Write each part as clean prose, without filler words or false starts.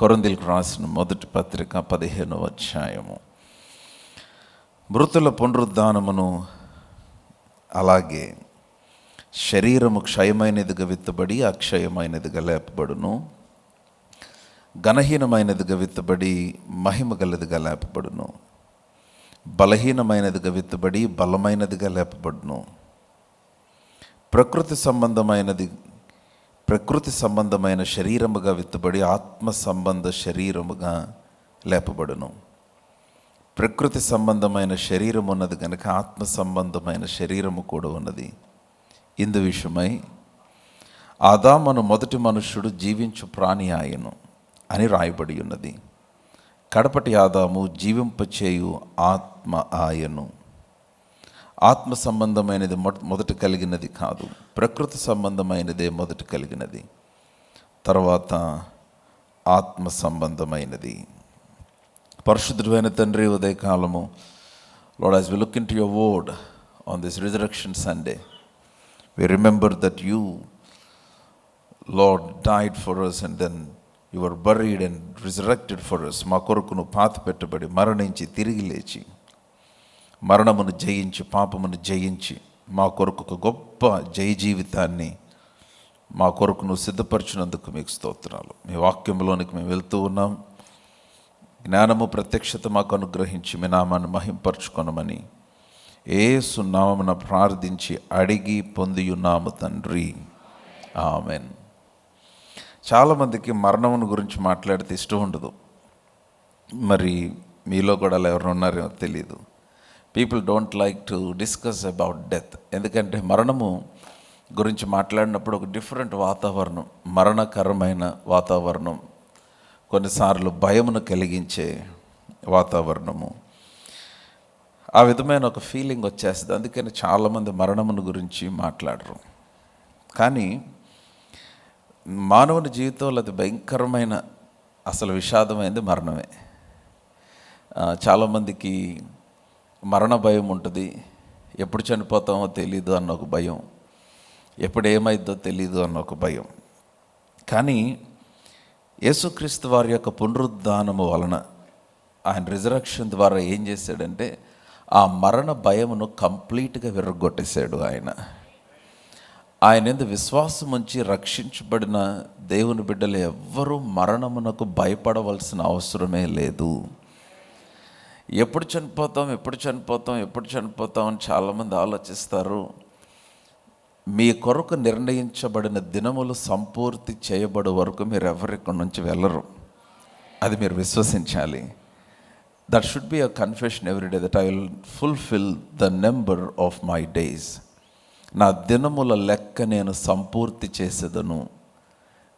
కొరింథీయులకు రాసిన మొదటి పత్రిక 15వ అధ్యాయము. మృతుల పునరుద్ధానమును అలాగే శరీరము క్షయమైనదిగా విత్తబడి అక్షయమైనదిగా లేపబడును, ఘనహీనమైనదిగా విత్తబడి మహిమ గలదిగా లేపబడును, బలహీనమైనదిగా విత్తబడి బలమైనదిగా లేపబడును. ప్రకృతి సంబంధమైన శరీరముగా విత్తబడి ఆత్మ సంబంధ శరీరముగా లేపబడును. ప్రకృతి సంబంధమైన శరీరం ఉన్నది కనుక ఆత్మ సంబంధమైన శరీరము కూడా ఉన్నది. ఇందు విషయమై ఆదామును మొదటి మనుష్యుడు జీవించు ప్రాణి ఆయను అని రాయబడి ఉన్నది. కడపటి ఆదాము జీవింపచేయు ఆత్మ ఆయను. ఆత్మ సంబంధమైనది మొదట కలిగినది కాదు, ప్రకృతి సంబంధమైనదే మొదట కలిగినది, తర్వాత ఆత్మ సంబంధమైనది. పరిశుద్ధుడైన తండ్రి, ఉదయకాలము Lord, as we look into your word on this Resurrection Sunday, we remember that you, Lord, died for us and then you were buried and resurrected for us. మా కొరకును పాతి పెట్టబడి మరణించి తిరిగి లేచి మరణమును జయించి పాపమును జయించి మా కొరకు ఒక గొప్ప జయ జీవితాన్ని మా కొరకు నువ్వు సిద్ధపరిచినందుకు మీకు స్తోత్రాలు. మీ వాక్యంలోనికి మేము వెళ్తూ ఉన్నాం. జ్ఞానము ప్రత్యక్షత మాకు అనుగ్రహించి మీ నామాన్ని మహింపరచుకొనమని యేసు నామమున ప్రార్థించి అడిగి పొందియున్నాము తండ్రి, ఆమెన్. చాలామందికి మరణమును గురించి మాట్లాడితే ఇష్టం ఉండదు. మరి మీలో కూడా ఎవరు ఉన్నారో తెలీదు. People don't like to discuss about death. ఎందుకంటే మరణము గురించి మాట్లాడినప్పుడు ఒక డిఫరెంట్ వాతావరణం, మరణకరమైన వాతావరణం, కొన్నిసార్లు భయమును కలిగించే వాతావరణము, ఆ విధమైన ఒక ఫీలింగ్ వచ్చేస్తుంది. అందుకని చాలామంది మరణమును గురించి మాట్లాడరు. కానీ మానవుని జీవితంలో అది భయంకరమైన అసలు విషాదమైంది మరణమే. చాలామందికి మరణ భయం ఉంటుంది. ఎప్పుడు చనిపోతామో తెలీదు అన్న ఒక భయం, ఎప్పుడు ఏమైద్దో తెలీదు అన్న ఒక భయం. కానీ యేసుక్రీస్తు వారి యొక్క పునరుద్ధానము వలన, ఆయన రిజరక్షన్ ద్వారా ఏం చేశాడంటే ఆ మరణ భయమును కంప్లీట్గా విరగొట్టేశాడు. ఆయన యందు విశ్వాసం ఉంచి రక్షించబడిన దేవుని బిడ్డలు ఎవ్వరూ మరణమునకు భయపడవలసిన అవసరమే లేదు. ఎప్పుడు చనిపోతాం అని చాలామంది ఆలోచిస్తారు. మీ కొరకు నిర్ణయించబడిన దినములు సంపూర్తి చేయబడే వరకు మీరు ఎవరిక్కడి నుంచి వెళ్ళరు. అది మీరు విశ్వసించాలి. That should be a confession every day that I will fulfill the number of my days. నా దినముల లెక్క నేను సంపూర్తి చేసేదను.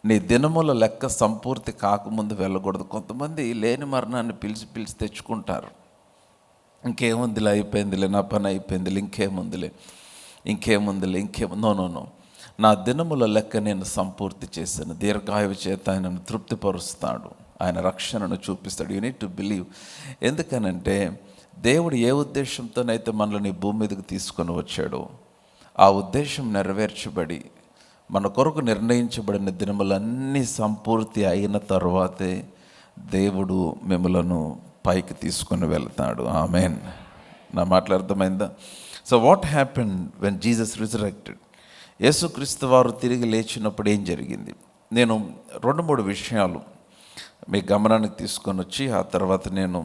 నీ దినముల లెక్క సంపూర్తి కాకముందు వెళ్ళకూడదు. కొంతమంది లేని మరణాన్ని పిలిచి తెచ్చుకుంటారు. ఇంకేముందిలే, అయిపోయిందిలే, నా పని అయిపోయిందిలే, ఇంకేముందిలే. నో. నా దినముల లెక్క నేను సంపూర్తి చేశాను. దీర్ఘాయువు చేత ఆయనను తృప్తిపరుస్తాడు, ఆయన రక్షణను చూపిస్తాడు. You need to believe. ఎందుకనంటే దేవుడు ఏ ఉద్దేశంతోనైతే మనల్ని భూమి మీదకి తీసుకొని వచ్చాడో ఆ ఉద్దేశం నెరవేర్చబడి మన కొరకు నిర్ణయించబడిన దినములన్నీ సంపూర్తి అయిన తర్వాతే దేవుడు మిమ్మలను పైకి తీసుకొని వెళ్తాడు. ఆమెన్. నా మాటలు అర్థమైందా? So what happened when Jesus resurrected? యేసుక్రీస్తు వారు తిరిగి లేచినప్పుడు ఏం జరిగింది? నేను 2-3 విషయాలు మీ గమనానికి తీసుకొని వచ్చి ఆ తర్వాత నేను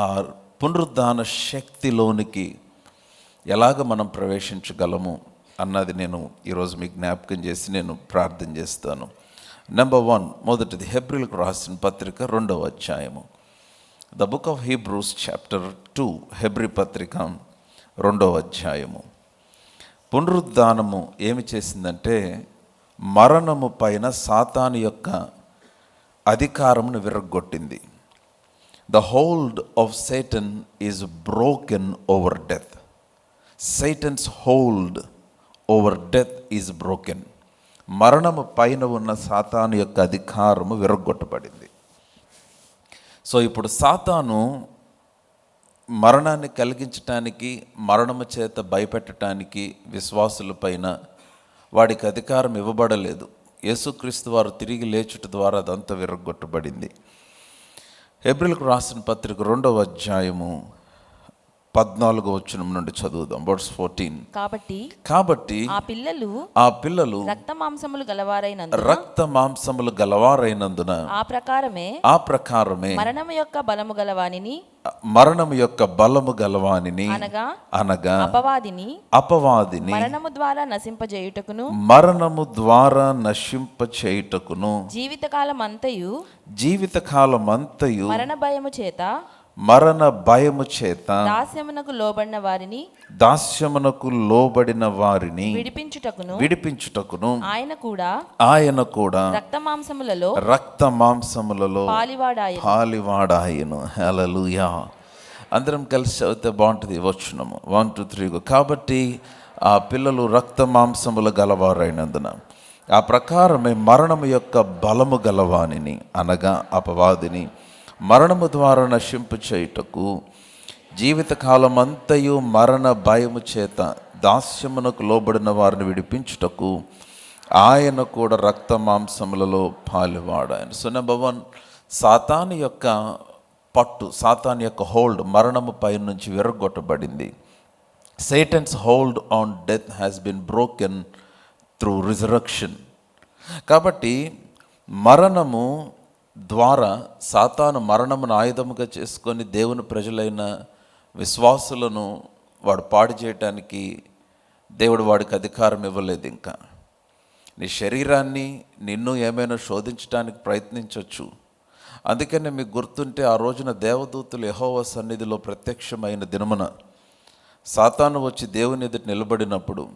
ఆ పునరుద్ధాన శక్తిలోనికి ఎలాగ మనం ప్రవేశించగలము అన్నది నేను ఈరోజు మీకు జ్ఞాపకం చేసి నేను ప్రార్థన చేస్తాను. నెంబర్ 1, మొదటిది హెబ్రీలకు రాసిన పత్రిక 2వ అధ్యాయము. The book of Hebrews chapter 2, Hebrew పత్రిక 2వ అధ్యాయము. పునరుద్ధానము ఏమి చేసిందంటే మరణము పైన సాతాను యొక్క అధికారమును విరగొట్టింది. The hold of Satan is broken over death. Satan's hold over death is broken. మరణము పైన ఉన్న సాతాను యొక్క అధికారము విరగొట్టబడింది. సో ఇప్పుడు సాతాను మరణాన్ని కలిగించటానికి, మరణము చేత భయపెట్టడానికి విశ్వాసుల పైన వాడికి అధికారం ఇవ్వబడలేదు. యేసుక్రీస్తు వారు తిరిగి లేచుట ద్వారా అదంతా విరగొట్టబడింది. హెబ్రీయులకు రాసిన పత్రిక 2వ అధ్యాయము 14వ వచనం నుండి చదువుదాం. వర్స్ 14. కాబట్టి ఆ పిల్లలు రక్త మాంసములు గలవారైనందున ఆ ప్రకారమే మరణము యొక్క బలము గలవానిని అనగా అపవాదిని మరణము ద్వారా నశింపచేయుటకును జీవితకాలమంతయు మరణ భయము చేత దాస్యమునకు లోబడిన వారిని విడిపించుటకును ఆయన కూడా రక్త మాంసములలో పాలివాడాయను. హల్లెలూయా. అందరం కలిసి చదివితే బాగుంటుంది. వచనము 1 2 3. కాబట్టి ఆ పిల్లలు రక్త మాంసములు గలవారైనందున ఆ ప్రకారమే మరణము యొక్క బలము గలవానిని అనగా అపవాదిని మరణము ద్వారా నశింపచేయుటకు జీవితకాలమంతయు మరణ భయము చేత దాస్యమునకు లోబడిన వారిని విడిపించుటకు ఆయన కూడా రక్త మాంసములలో పాలువాడాయను. సో నెంబర్ 1, సాతాను యొక్క పట్టు, సాతాను యొక్క హోల్డ్ మరణము పై నుంచి విరగొట్టబడింది. Satan's hold on death has been broken through resurrection. కాబట్టి మరణము ద్వారా సాతాను మరణమును ఆయుధముగా చేసుకొని దేవుని ప్రజలైన విశ్వాసులను వాడు పాడు చేయటానికి దేవుడు వాడికి అధికారం ఇవ్వలేదు. ఇంకా నీ శరీరాన్ని నిన్ను ఏమైనా శోధించడానికి ప్రయత్నించవచ్చు. అందుకనే మీకు గుర్తుంటే ఆ రోజున దేవదూతలు యెహోవా సన్నిధిలో ప్రత్యక్షమైన దినమున సాతాను వచ్చి దేవుని ఎదుట నిలబడినప్పుడు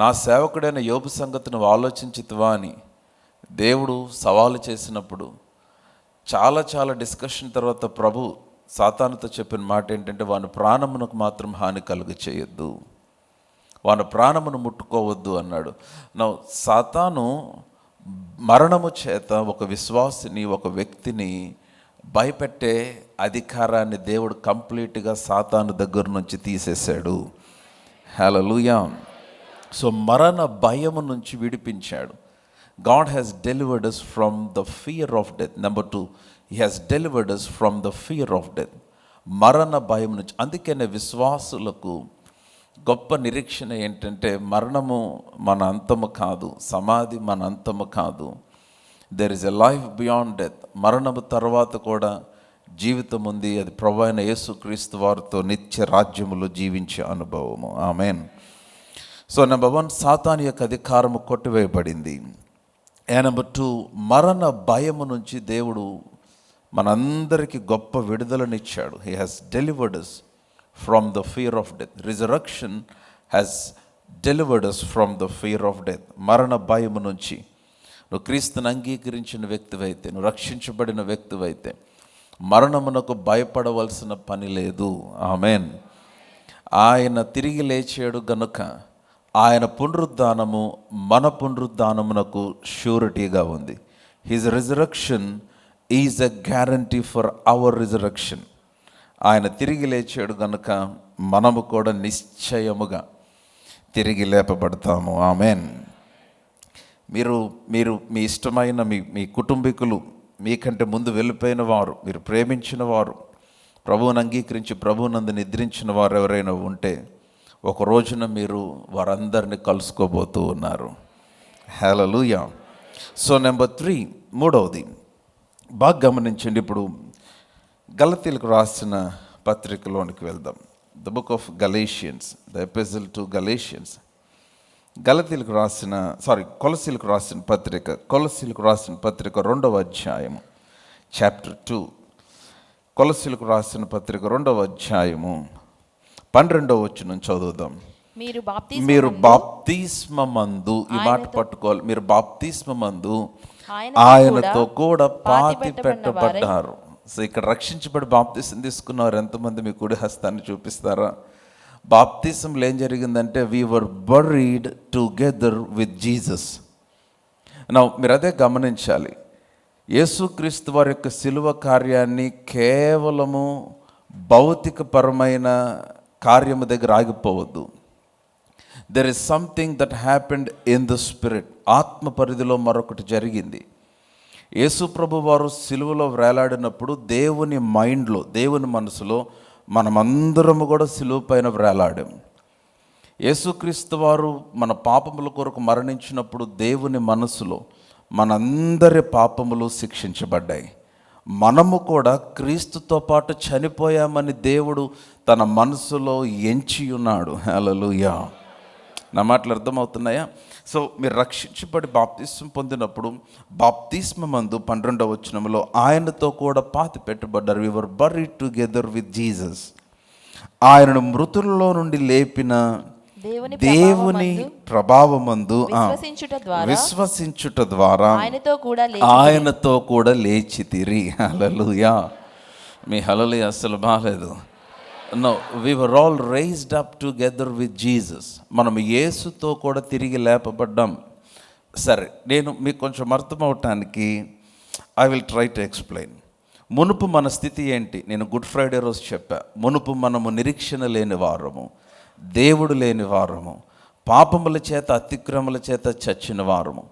నా సేవకుడైన యోబు సంగతిని ఆలోచించితివా అని దేవుడు సవాలు చేసినప్పుడు చాలా డిస్కషన్ తర్వాత ప్రభు సాతానుతో చెప్పిన మాట ఏంటంటే వాని ప్రాణమునకు మాత్రం హాని కలుగ చేయొద్దు, వాని ప్రాణమును ముట్టుకోవద్దు అన్నాడు. నా సాతాను మరణము చేత ఒక విశ్వాసిని, ఒక వ్యక్తిని భయపెట్టే అధికారాన్ని దేవుడు కంప్లీట్గా సాతాను దగ్గర నుంచి తీసేశాడు. హల్లెలూయా. సో మరణ భయము నుంచి విడిపించాడు. God has delivered us from the fear of death. Number 2, He has delivered us from the fear of death. మరణ భయం నుంచి. అందుకనే విశ్వాసులకు గొప్ప నిరీక్షణ ఏంటంటే మరణము మన అంతము కాదు, సమాధి మన అంతము కాదు. There is a life beyond death. మరణము తర్వాత కూడా జీవితం ఉంది. అది ప్రభువైన అయిన యేసుక్రీస్తు వారితో నిత్య రాజ్యములో జీవించే అనుభవము. ఆమేన్. సో నెంబర్ 1, సాతాను యొక్క అధికారము కొట్టివేయబడింది. నెంబర్ 2, మరణ భయము నుంచి దేవుడు మనందరికీ గొప్ప విడుదలనిచ్చాడు. He has delivered us from the fear of death. Resurrection has delivered us from the fear of death. మరణ భయము నుంచి నువ్వు క్రీస్తుని అంగీకరించిన వ్యక్తివైతే, నువ్వు రక్షించబడిన వ్యక్తివైతే మరణమునకు భయపడవలసిన పని లేదు. ఆమేన్. ఆయన తిరిగి లేచాడు గనుక ఆయన పునరుద్ధానము మన పునరుద్ధానమునకు ష్యూరిటీగా ఉంది. His resurrection is a guarantee for hour resurrection. ఆయన తిరిగి లేచాడు గనుక మనము కూడా నిశ్చయముగా తిరిగి లేపబడతాము. ఆమేన్. మీరు మీరు మీ ఇష్టమైన మీ కుటుంబీకులు, మీకంటే ముందు వెళ్ళిపోయిన వారు, మీరు ప్రేమించిన వారు, ప్రభువుని అంగీకరించి ప్రభువునందు నిద్రించిన వారు ఎవరైనా ఉంటే ఒక రోజున మీరు వారందరినీ కలుసుకోబోతూ ఉన్నారు. హల్లెలూయా. సో నెంబర్ 3, మూడవది బాగా గమనించండి. ఇప్పుడు గలతీలకు రాసిన పత్రికలోనికి వెళ్దాం. The book of Galatians, the epistle to Galatians. కొలసీలకు రాసిన పత్రిక 2వ అధ్యాయము, చాప్టర్ 2. కొలసీలకు రాసిన పత్రిక 2వ అధ్యాయము 12వ వచనం చదువుదాం. మీరు బాప్తిస్మమందు, ఈ మాట పట్టుకోవాలి, మీరు బాప్తిస్మమందు ఆయనతో కూడా పాతి పెట్టబడ్డారు. సో ఇక్కడ రక్షించబడి బాప్తిసం తీసుకున్నవారు ఎంతమంది మీ కుడి హస్తాన్ని చూపిస్తారా? బాప్తిసంలో ఏం జరిగిందంటే we were buried together with Jesus. మీరు అదే గమనించాలి. యేసుక్రీస్తు వారి యొక్క శిలువ కార్యాన్ని కేవలము భౌతికపరమైన కార్యము దగ్గర ఆగిపోవద్దు. There is something that happened in the spirit. ఆత్మ పరిధిలో మరొకటి జరిగింది. యేసు ప్రభు వారు సిలువలో వేలాడినప్పుడు దేవుని మైండ్లో, దేవుని మనసులో మనమందరము కూడా సిలువ పైన వేలాడాం. యేసుక్రీస్తు వారు మన పాపముల కొరకు మరణించినప్పుడు దేవుని మనసులో మనందరి పాపములు శిక్షించబడ్డాయి. మనము కూడా క్రీస్తుతో పాటు చనిపోయామని దేవుడు తన మనసులో ఎంచి ఉన్నాడు. హల్లెలూయా. నా మాటలు అర్థమవుతున్నాయా? సో మీరు రక్షించబడి బాప్తిస్మం పొందినప్పుడు బాప్తిస్మమందు 12వ వచనంలో ఆయనతో కూడా పాతి పెట్టబడ్డారు. వి వర్ బరీడ్ టుగెదర్ విత్ జీసస్. ఆయనను మృతుల్లో నుండి లేపిన దేవుని ప్రభావమందు విశ్వసించుట ద్వారా ఆయనతో కూడా లేచితిరి. హల్లెలూయా. మీ హల్లెలూయా అసలు బాలేదు. No, we were all raised up together with Jesus. మనం యేసుతో కూడా తిరిగి లేపబడ్డాం. సరే, నేను మీకు కొంచెం అర్థమవటానికి I will try to explain. మునుపు మన స్థితి ఏంటి? నేను గుడ్ ఫ్రైడే రోజు చెప్పా. మునుపు మనము నిరీక్షణ లేని వారము, దేవుడు లేని వారము, పాపముల చేత అతిక్రమల చేత చచ్చిన వారము.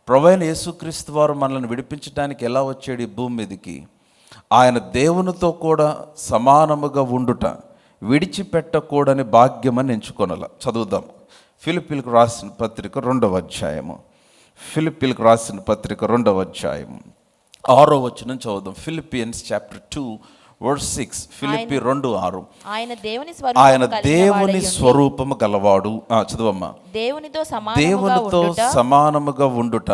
ప్రభువైన యేసుక్రీస్తు వారు మనల్ని విడిపించడానికి ఎలా వచ్చాడు ఈ భూమి మీదకి? ఆయన దేవునితో కూడా సమానముగా ఉండుట విడిచిపెట్టకూడని భాగ్యమని ఎంచుకొనల. చదువుదాం. ఫిలిప్పీలకు రాసిన పత్రిక 2వ అధ్యాయము. ఫిలిప్పీలకు రాసిన పత్రిక 2వ అధ్యాయము 6వ వచనం చదువుదాం. Philippians chapter 2 verse 6. ఫిలిప్పి 2:6. ఆయన దేవుని స్వరూపము గలవాడు. చదువమ్మా. దేవునితో సమానముగా ఉండుట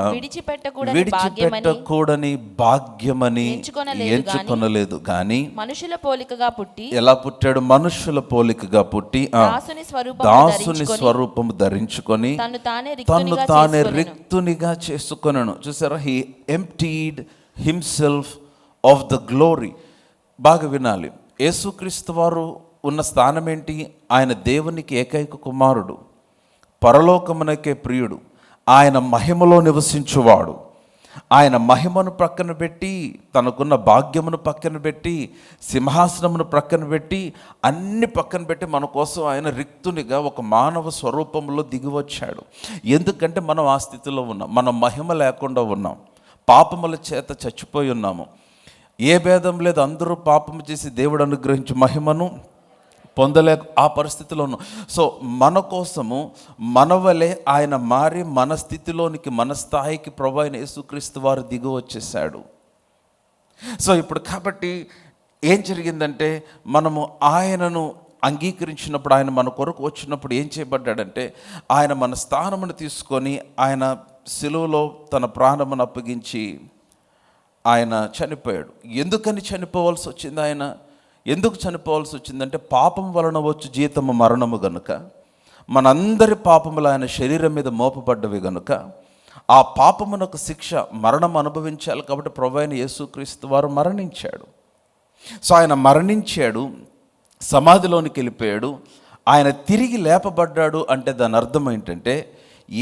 విడిచిపెట్టకూడని భాగ్యమని ఎంచుకొనలేదు గాని మనుషుల పోలికగా పుట్టి. ఎలా పుట్టాడు? మనుషుల పోలికగా పుట్టి దాసుని స్వరూపము ధరించుకొని తన్ను తానే రిక్తునిగా చేసుకొనెను. చూసారా? He emptied himself of the glory. బాగా వినాలి. యేసుక్రీస్తు వారు ఉన్న స్థానం ఏంటి? ఆయన దేవునికి ఏకైక కుమారుడు, పరలోకమునకే ప్రియుడు, ఆయన మహిమలో నివసించువాడు. ఆయన మహిమను పక్కన పెట్టి, తనకున్న భాగ్యమును పక్కన పెట్టి, సింహాసనమును పక్కన పెట్టి, అన్ని పక్కన పెట్టి మన కోసం ఆయన రిక్తునిగా ఒక మానవ స్వరూపంలో దిగి వచ్చాడు. ఎందుకంటే మనం ఆ స్థితిలో ఉన్నాం. మనం మహిమ లేకుండా ఉన్నాం, పాపముల చేత చచ్చిపోయి ఉన్నాము. ఏ భేదం లేదు, అందరూ పాపము చేసి దేవుడు అనుగ్రహించి మహిమను పొందలేక ఆ పరిస్థితిలో ఉన్నాం. సో మన కోసము మనవలే ఆయన మారి మన స్థితిలోనికి, మన స్థాయికి ప్రభువైన యేసుక్రీస్తు వారు దిగి వచ్చేసాడు. సో ఇప్పుడు కాబట్టి ఏం జరిగిందంటే, మనము ఆయనను అంగీకరించినప్పుడు, ఆయన మన కొరకు వచ్చినప్పుడు ఏం చేయబడ్డాడంటే, ఆయన మన స్థానమును తీసుకొని ఆయన సిలువలో తన ప్రాణమును అప్పగించి ఆయన చనిపోయాడు. ఎందుకని చనిపోవాల్సి వచ్చింది? ఆయన ఎందుకు చనిపోవాల్సి వచ్చిందంటే, పాపం వలన వచ్చు జీతము మరణము గనుక, మనందరి పాపములు ఆయన శరీరం మీద మోపబడ్డవి గనుక ఆ పాపమునకు శిక్ష మరణం అనుభవించాలి. కాబట్టి ప్రభువైన యేసుక్రీస్తు వారు మరణించాడు. సో ఆయన మరణించాడు, సమాధిలోనికి వెళ్ళిపోయాడు. ఆయన తిరిగి లేపబడ్డాడు అంటే దాని అర్థం ఏంటంటే,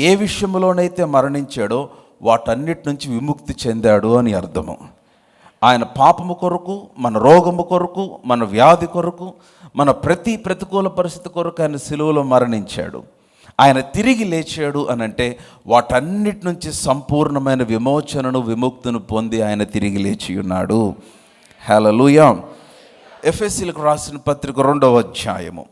ఏ విషయంలోనైతే మరణించాడో వాటన్నిటి నుంచి విముక్తి చెందాడు అని అర్థము. ఆయన పాపము కొరకు, మన రోగము కొరకు, మన వ్యాధి కొరకు, మన ప్రతి ప్రతికూల పరిస్థితి కొరకు ఆయన సిలువలో మరణించాడు. ఆయన తిరిగి లేచాడు అని అంటే వాటన్నిటి నుంచి సంపూర్ణమైన విమోచనను, విముక్తిని పొంది ఆయన తిరిగి లేచి ఉన్నాడు. హల్లెలూయా. ఎఫెసీయులకు రాసిన పత్రిక 2వ అధ్యాయము.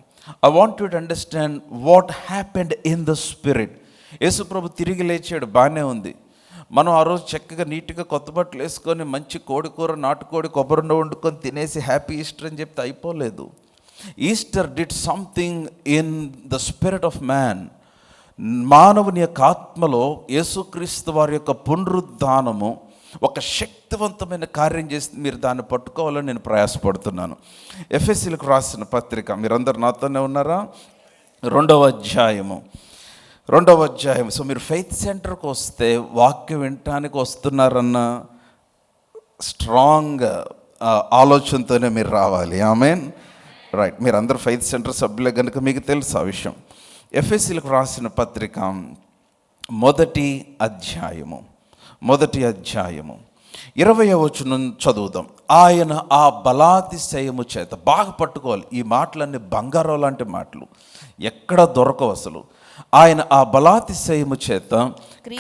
I want you to understand what happened in the spirit. Yesu ప్రభు తిరిగి లేచాడు, బాగానే ఉంది. మనం ఆ రోజు చక్కగా నీట్గా కొత్త బట్టలు వేసుకొని మంచి కోడికూర, నాటుకోడి, కొబ్బరి వండుకొని తినేసి హ్యాపీ ఈస్టర్ అని చెప్తే అయిపోలేదు. Easter did something in the spirit of man. మానవుని యొక్క ఆత్మలో యేసుక్రీస్తు వారి యొక్క పునరుద్ధానము ఒక శక్తివంతమైన కార్యం చేసి మీరు దాన్ని పట్టుకోవాలని నేను ప్రయాసపడుతున్నాను. ఎఫెసీయులకు రాసిన పత్రిక, మీరందరు నాతోనే ఉన్నారా? 2వ అధ్యాయము. సో మీరు ఫెయిత్ సెంటర్కి వస్తే వాక్యం వినటానికి వస్తున్నారన్న స్ట్రాంగ్ ఆలోచనతోనే మీరు రావాలి. ఆమేన్. రైట్. మీరు అందరూ ఫెయిత్ సెంటర్ సభ్యులే కనుక మీకు తెలుసు ఆ విషయం. ఎఫెసీయులకు రాసిన పత్రిక 1వ అధ్యాయము 20వ వచనం చదువుదాం. ఆయన ఆ బలాతిశయము చేత, బాగా పట్టుకోవాలి ఈ మాటలన్నీ, బంగారం లాంటి మాటలు, ఎక్కడ దొరకవు అసలు. ఆయన ఆ బలాతిశయము చేత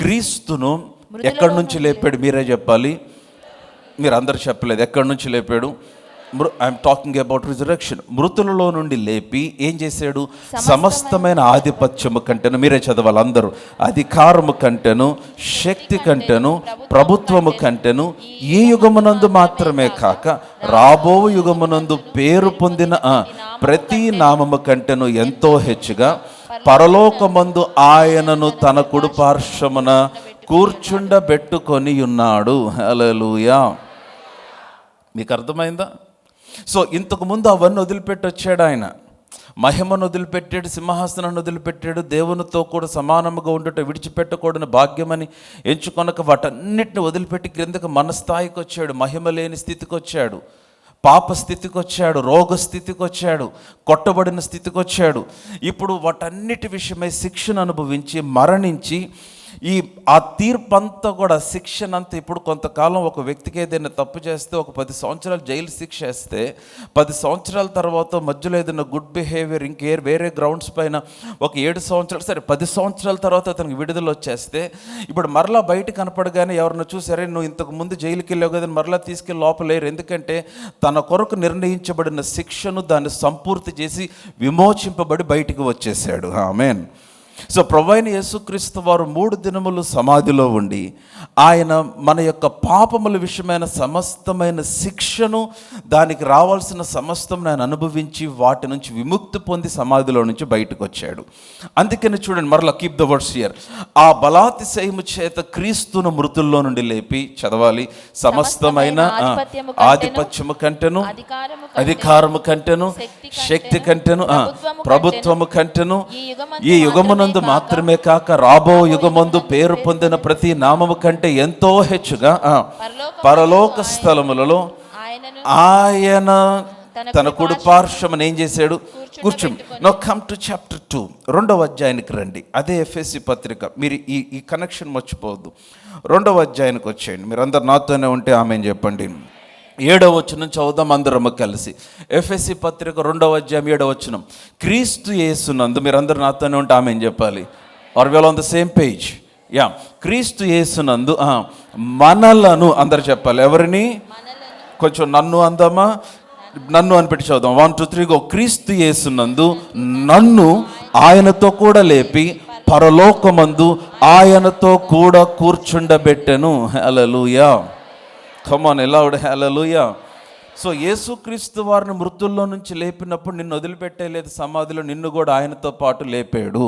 క్రీస్తును ఎక్కడి నుంచి లేపాడు? మీరే చెప్పాలి, మీరు అందరు చెప్పలేదు. ఎక్కడి నుంచి లేపాడు? I'm talking about resurrection. మృతులలో నుండి లేపి ఏం చేశాడు? సమస్తమైన ఆధిపత్యము కంటెను, మీరే చదవాలి అందరూ, అధికారము కంటెను, శక్తి కంటెను, ప్రభుత్వము కంటెను, ఈ యుగమునందు మాత్రమే కాక రాబో యుగమునందు పేరు పొందిన ప్రతి నామము కంటెను ఎంతో హెచ్చుగా పరలోకమందు ఆయనను తన కుడిపార్శ్వమున కూర్చుండబెట్టుకొని ఉన్నాడు. హల్లెలూయా. మీకు అర్థమైందా? సో ఇంతకుముందు అవన్నీ వదిలిపెట్టి వచ్చాడు ఆయన. మహిమను వదిలిపెట్టాడు, సింహాసనాన్ని వదిలిపెట్టాడు, దేవునితో కూడా సమానముగా ఉండటం విడిచిపెట్టకూడని భాగ్యమని ఎంచుకొనక వాటన్నిటిని వదిలిపెట్టి క్రిందకు మన స్థాయికి వచ్చాడు, మహిమ లేని స్థితికి వచ్చాడు, పాప స్థితికి వచ్చాడు, రోగ స్థితికి వచ్చాడు, కొట్టబడిన స్థితికి వచ్చాడు. ఇప్పుడు వాటన్నిటి విషయమై శిక్షను అనుభవించి మరణించి ఆ తీర్పంతా కూడా శిక్షణ అంతా ఇప్పుడు కొంతకాలం ఒక వ్యక్తికి ఏదైనా తప్పు చేస్తే ఒక 10 సంవత్సరాలు జైలు శిక్ష వేస్తే 10 సంవత్సరాల తర్వాత మధ్యలో ఏదైనా గుడ్ బిహేవియర్ వేరే గ్రౌండ్స్ పైన ఒక 7 సంవత్సరాలు, సరే 10 సంవత్సరాల తర్వాత అతనికి విడుదల వచ్చేస్తే ఇప్పుడు మరలా బయట కనపడగానే ఎవరిని చూసారే నువ్వు ఇంతకు ముందు జైలుకి వెళ్ళావు కదా మరలా తీసుకెళ్ళి లోపలేరు. ఎందుకంటే తన కొరకు నిర్ణయించబడిన శిక్షను దాన్ని సంపూర్తి చేసి విమోచింపబడి బయటికి వచ్చేసాడు. ఆమేన్. సో ప్రభువైన యేసుక్రీస్తు వారు 3 దినములు సమాధిలో ఉండి ఆయన మన యొక్క పాపముల విషయమైన సమస్తమైన శిక్షను, దానికి రావాల్సిన సమస్తం ఆయన అనుభవించి వాటి నుంచి విముక్తి పొంది సమాధిలో నుంచి బయటకు వచ్చాడు. అందుకని చూడండి, మరలా కీప్ ద వర్డ్స్ హియర్. ఆ బలాతిశయము చేత క్రీస్తును మృతుల్లో నుండి లేపి, చదవాలి, సమస్తమైన ఆధిపత్యము కంటెను, అధికారము కంటెను, శక్తి కంటెను, ప్రభుత్వము కంటెను, ఈ యుగమున మాత్రమే కాక రాబో యుగమందు పేరు పొందిన ప్రతి నామము కంటే ఎంతో హెచ్చుగా పరలోక స్థలములలో ఆయన తన కుడి పార్శ్వమున ఏం చేశాడు? కూర్చుని. నౌ కమ్ టు చాప్టర్ 2, 2వ అధ్యాయానికి రండి. అదే ఎఫెసీ పత్రిక. మీరు ఈ కనెక్షన్ మర్చిపోవద్దు. 2వ అధ్యాయానికి వచ్చేయండి. మీరు అందరు నాతోనే ఉంటే ఆమెను చెప్పండి. 7వ వచనం చదువుదాం అందరము కలిసి. ఎఫెసీ పత్రిక 2వ అధ్యాయం 7వ వచనం. క్రీస్తు యేసునందు, మీరందరూ నాతోనే ఉంటే ఆమెను చెప్పాలి. Are we all on the same page? Yeah. క్రీస్తు యేసునందు మనలను, అందరు చెప్పాలి. ఎవరిని? కొంచెం నన్ను అందామా? నన్ను అని పెట్టి చదువుదాం. 1 2 3 గో. క్రీస్తు యేసునందు నన్ను ఆయనతో కూడా లేపి పరలోకమందు ఆయనతో కూడా కూర్చుండబెట్టెను. హల్లెలూయా. Come on loud hallelujah. So Yesu Kristu వారిని మృతుల్లో నుంచి లేపినప్పుడు నిన్ను వదిలిపెట్టేలేదు సమాధిలో, నిన్ను కూడా ఆయనతో పాటు లేపాడు.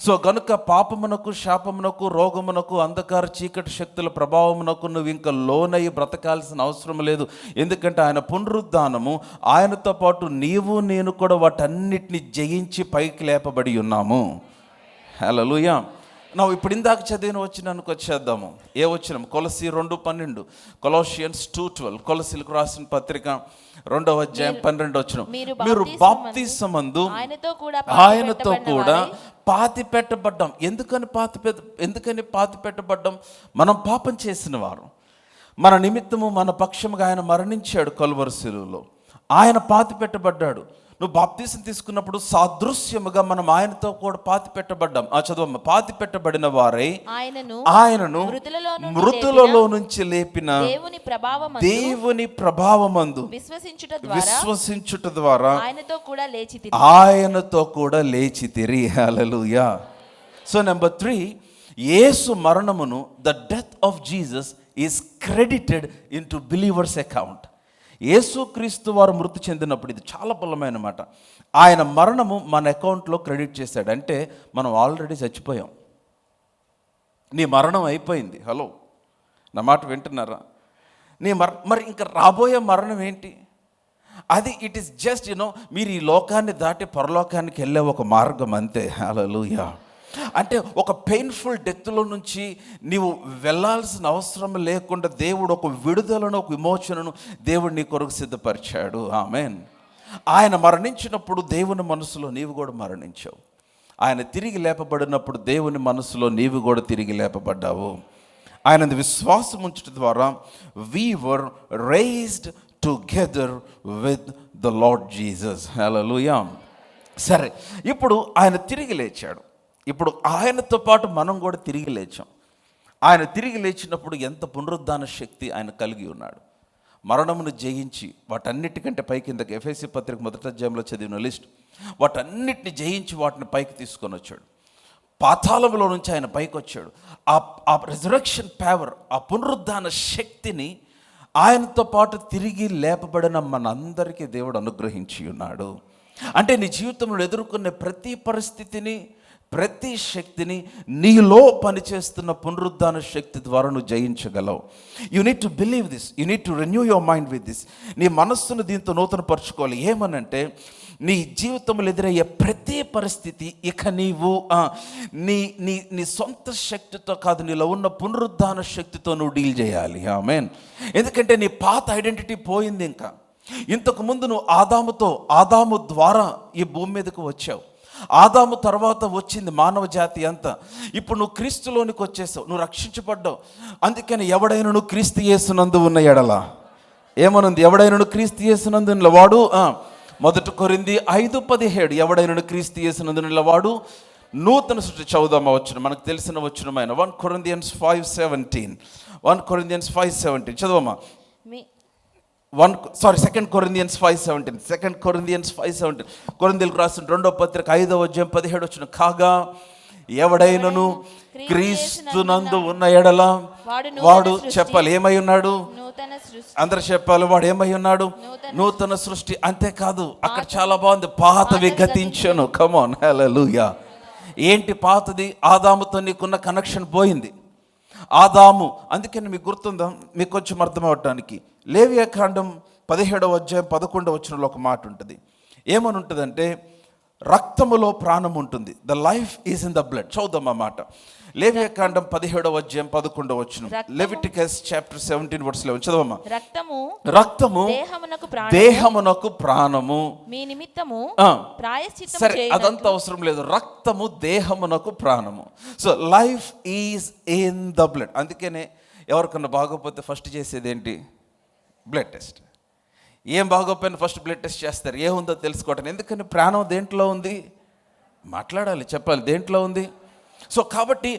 సో కనుక పాపమునకు, శాపమునకు, రోగమునకు, అంధకార చీకటి శక్తుల ప్రభావమునకు నువ్వు ఇంకా లోనయ్యి బ్రతకాల్సిన అవసరం లేదు. ఎందుకంటే ఆయన పునరుద్ధానము, ఆయనతో పాటు నీవు నేను కూడా వాటన్నిటిని జయించి పైకి లేపబడి ఉన్నాము. హల్లెలూయా. నా ఇప్పుడు ఇందాక చదివిన వచనానికి వచ్చేద్దాము. ఏ వచనం? కొలసీ 2:12, కొలోషియన్స్ 2:12, కొలసీలకు రాసిన పత్రిక 2వ అధ్యాయం 12వ వచనం. మీరు బాప్తిసమందు ఆయనతో కూడా పాతి పెట్టబడ్డాం. ఎందుకని పాతి పెట్టబడ్డాం? మనం పాపం చేసిన వారు, మన నిమిత్తము మన పక్షముగా ఆయన మరణించాడు కల్వరి శిలువలో. ఆయన పాతి పెట్టబడ్డాడు. నువ్వు బాప్తీసం తీసుకున్నప్పుడు సాదృశ్యముగా మనం ఆయనతో కూడా పాతి పెట్టబడ్డాం. చదువు. పాతి పెట్టబడిన వారై ఆయనను మృతులలో నుంచి లేపిన దేవుని ప్రభావమందు విశ్వసించుట ద్వారా ఆయనతో కూడా లేచితిరి. హల్లెలూయా. సో నెంబర్ 3, యేసు మరణమును, the death of Jesus is credited in to believers account. యేసుక్రీస్తు వారు మృతి చెందినప్పుడు, ఇది చాలా బలమైన మాట, ఆయన మరణము మన అకౌంట్లో క్రెడిట్ చేశాడు. అంటే మనం ఆల్రెడీ చచ్చిపోయాం. నీ మరణం అయిపోయింది. హలో, నా మాట వింటున్నారా? మరి ఇంకా రాబోయే మరణం ఏంటి? అది ఇట్ ఈస్ జస్ట్ మీరు ఈ లోకాన్ని దాటి పరలోకానికి వెళ్ళే ఒక మార్గం అంతే. హల్లెలూయా. అంటే ఒక పెయిన్ఫుల్ డెత్లో నుంచి నీవు వెళ్ళాల్సిన అవసరం లేకుండా దేవుడు ఒక విడుదలను, ఒక విమోచనను దేవుడు నీ కొరకు సిద్ధపరిచాడు. ఆమేన్. ఆయన మరణించినప్పుడు దేవుని మనసులో నీవు కూడా మరణించావు. ఆయన తిరిగి లేపబడినప్పుడు దేవుని మనసులో నీవు కూడా తిరిగి లేపబడ్డావు. ఆయన విశ్వాసం ఉంచడం ద్వారా we were raised together with the Lord Jesus. హల్లెలూయా. సరే, ఇప్పుడు ఆయన తిరిగి లేచాడు. ఇప్పుడు ఆయనతో పాటు మనం కూడా తిరిగి లేచాం. ఆయన తిరిగి లేచినప్పుడు ఎంత పునరుద్ధాన శక్తి ఆయన కలిగి ఉన్నాడు. మరణమును జయించి వాటన్నిటికంటే పైకి, ఇంతకు ఎఫెసీ పత్రిక 1వ అధ్యాయంలో చదివిన లిస్ట్, వాటన్నిటిని జయించి వాటిని పైకి తీసుకొని వచ్చాడు. పాతాళంలో నుంచి ఆయన పైకి వచ్చాడు. ఆ రిజరెక్షన్ పవర్, ఆ పునరుద్ధాన శక్తిని ఆయనతో పాటు తిరిగి లేపబడిన మనందరికీ దేవుడు అనుగ్రహించి ఉన్నాడు. అంటే నీ జీవితంలో ఎదుర్కొనే ప్రతి పరిస్థితిని, ప్రతి శక్తిని నీలో పనిచేస్తున్న పునరుద్ధాన శక్తి ద్వారా నువ్వు జయించగలవు. You need to believe this, you need to renew your mind with this. నీ మనస్సును దీంతో నూతనపరచుకోవాలి. ఏమనంటే నీ జీవితంలో ఎదురయ్యే ప్రతి పరిస్థితి ఇక నీవు నీ నీ నీ సొంత శక్తితో కాదు, నీలో ఉన్న పునరుద్ధాన శక్తితో నువ్వు డీల్ చేయాలి. ఆమేన్. ఎందుకంటే నీ పాత ఐడెంటిటీ పోయింది. ఇంకా ఇంతకుముందు నువ్వు ఆదాము ద్వారా ఈ భూమి మీదకు వచ్చావు. ఆదాము తర్వాత వచ్చింది మానవ జాతి అంతా. ఇప్పుడు నువ్వు క్రీస్తులోనికి వచ్చేసావు, నువ్వు రక్షించబడ్డావు. అందుకని ఎవడైనా క్రీస్తు యేసునందు ఉన్న ఎడల ఏమనుంది? ఎవడైనా క్రీస్తు యేసునందు వాడు 1 కొరింథీ 5:17 ఎవడైనా క్రీస్తు యేసునందు వాడు నూతన సృష్టి. చదువుదామా వచ్చిన మనకు తెలిసిన వచ్చినమైన 1 Corinthians 5:17 చదవమా. 2 Corinthians 5:17 కొరింథీయులకు రాసిన 2వ పత్రిక 5వ అధ్యాయం 17 వచ్చిన, కాగా ఎవడైనను క్రీస్తునందు ఉన్న ఎడల వాడు చెప్పాలి ఏమై ఉన్నాడు? అందరు చెప్పాలి, వాడు ఏమై ఉన్నాడు? నూతన సృష్టి. అంతేకాదు, అక్కడ చాలా బాగుంది, పాతవి గతించెను. కమ్ ఆన్, హల్లెలూయా. ఏంటి పాతది? ఆదాముతో నీకున్న కనెక్షన్ పోయింది. ఆదాము, అందుకని మీకు గుర్తుందా, మీకు కొంచెం అర్థం అవటానికి, లేవియాకాండం 17వ అధ్యాయం 11వ వచనంలో ఒక మాట ఉంటుంది. ఏమని ఉంటుందంటే, రక్తములో ప్రాణం ఉంటుంది. The life is in the blood. చదువుదాం ఆ మాట. లేవియాకాండం 17వ అధ్యాయం 11వ వచనం. Leviticus chapter 17:11 చదవమ్మా. రక్తము దేహమునకు ప్రాణము, మీ నిమిత్తము ప్రాయశ్చిత్తము సరే చేయనట్లు. అదంతా అవసరం లేదు. రక్తము దేహమునకు ప్రాణము. So life is in the blood. అందుకనే ఎవరికన్నా బాగోపోతే ఫస్ట్ చేసేది ఏంటి? Blood test. ఏం బాగోపోయినా ఫస్ట్ బ్లడ్ టెస్ట్ చేస్తారు, ఏముందో తెలుసుకోవటం. ఎందుకని ప్రాణం దేంట్లో ఉంది? మాట్లాడాలి, చెప్పాలి, దేంట్లో ఉంది. సో కాబట్టి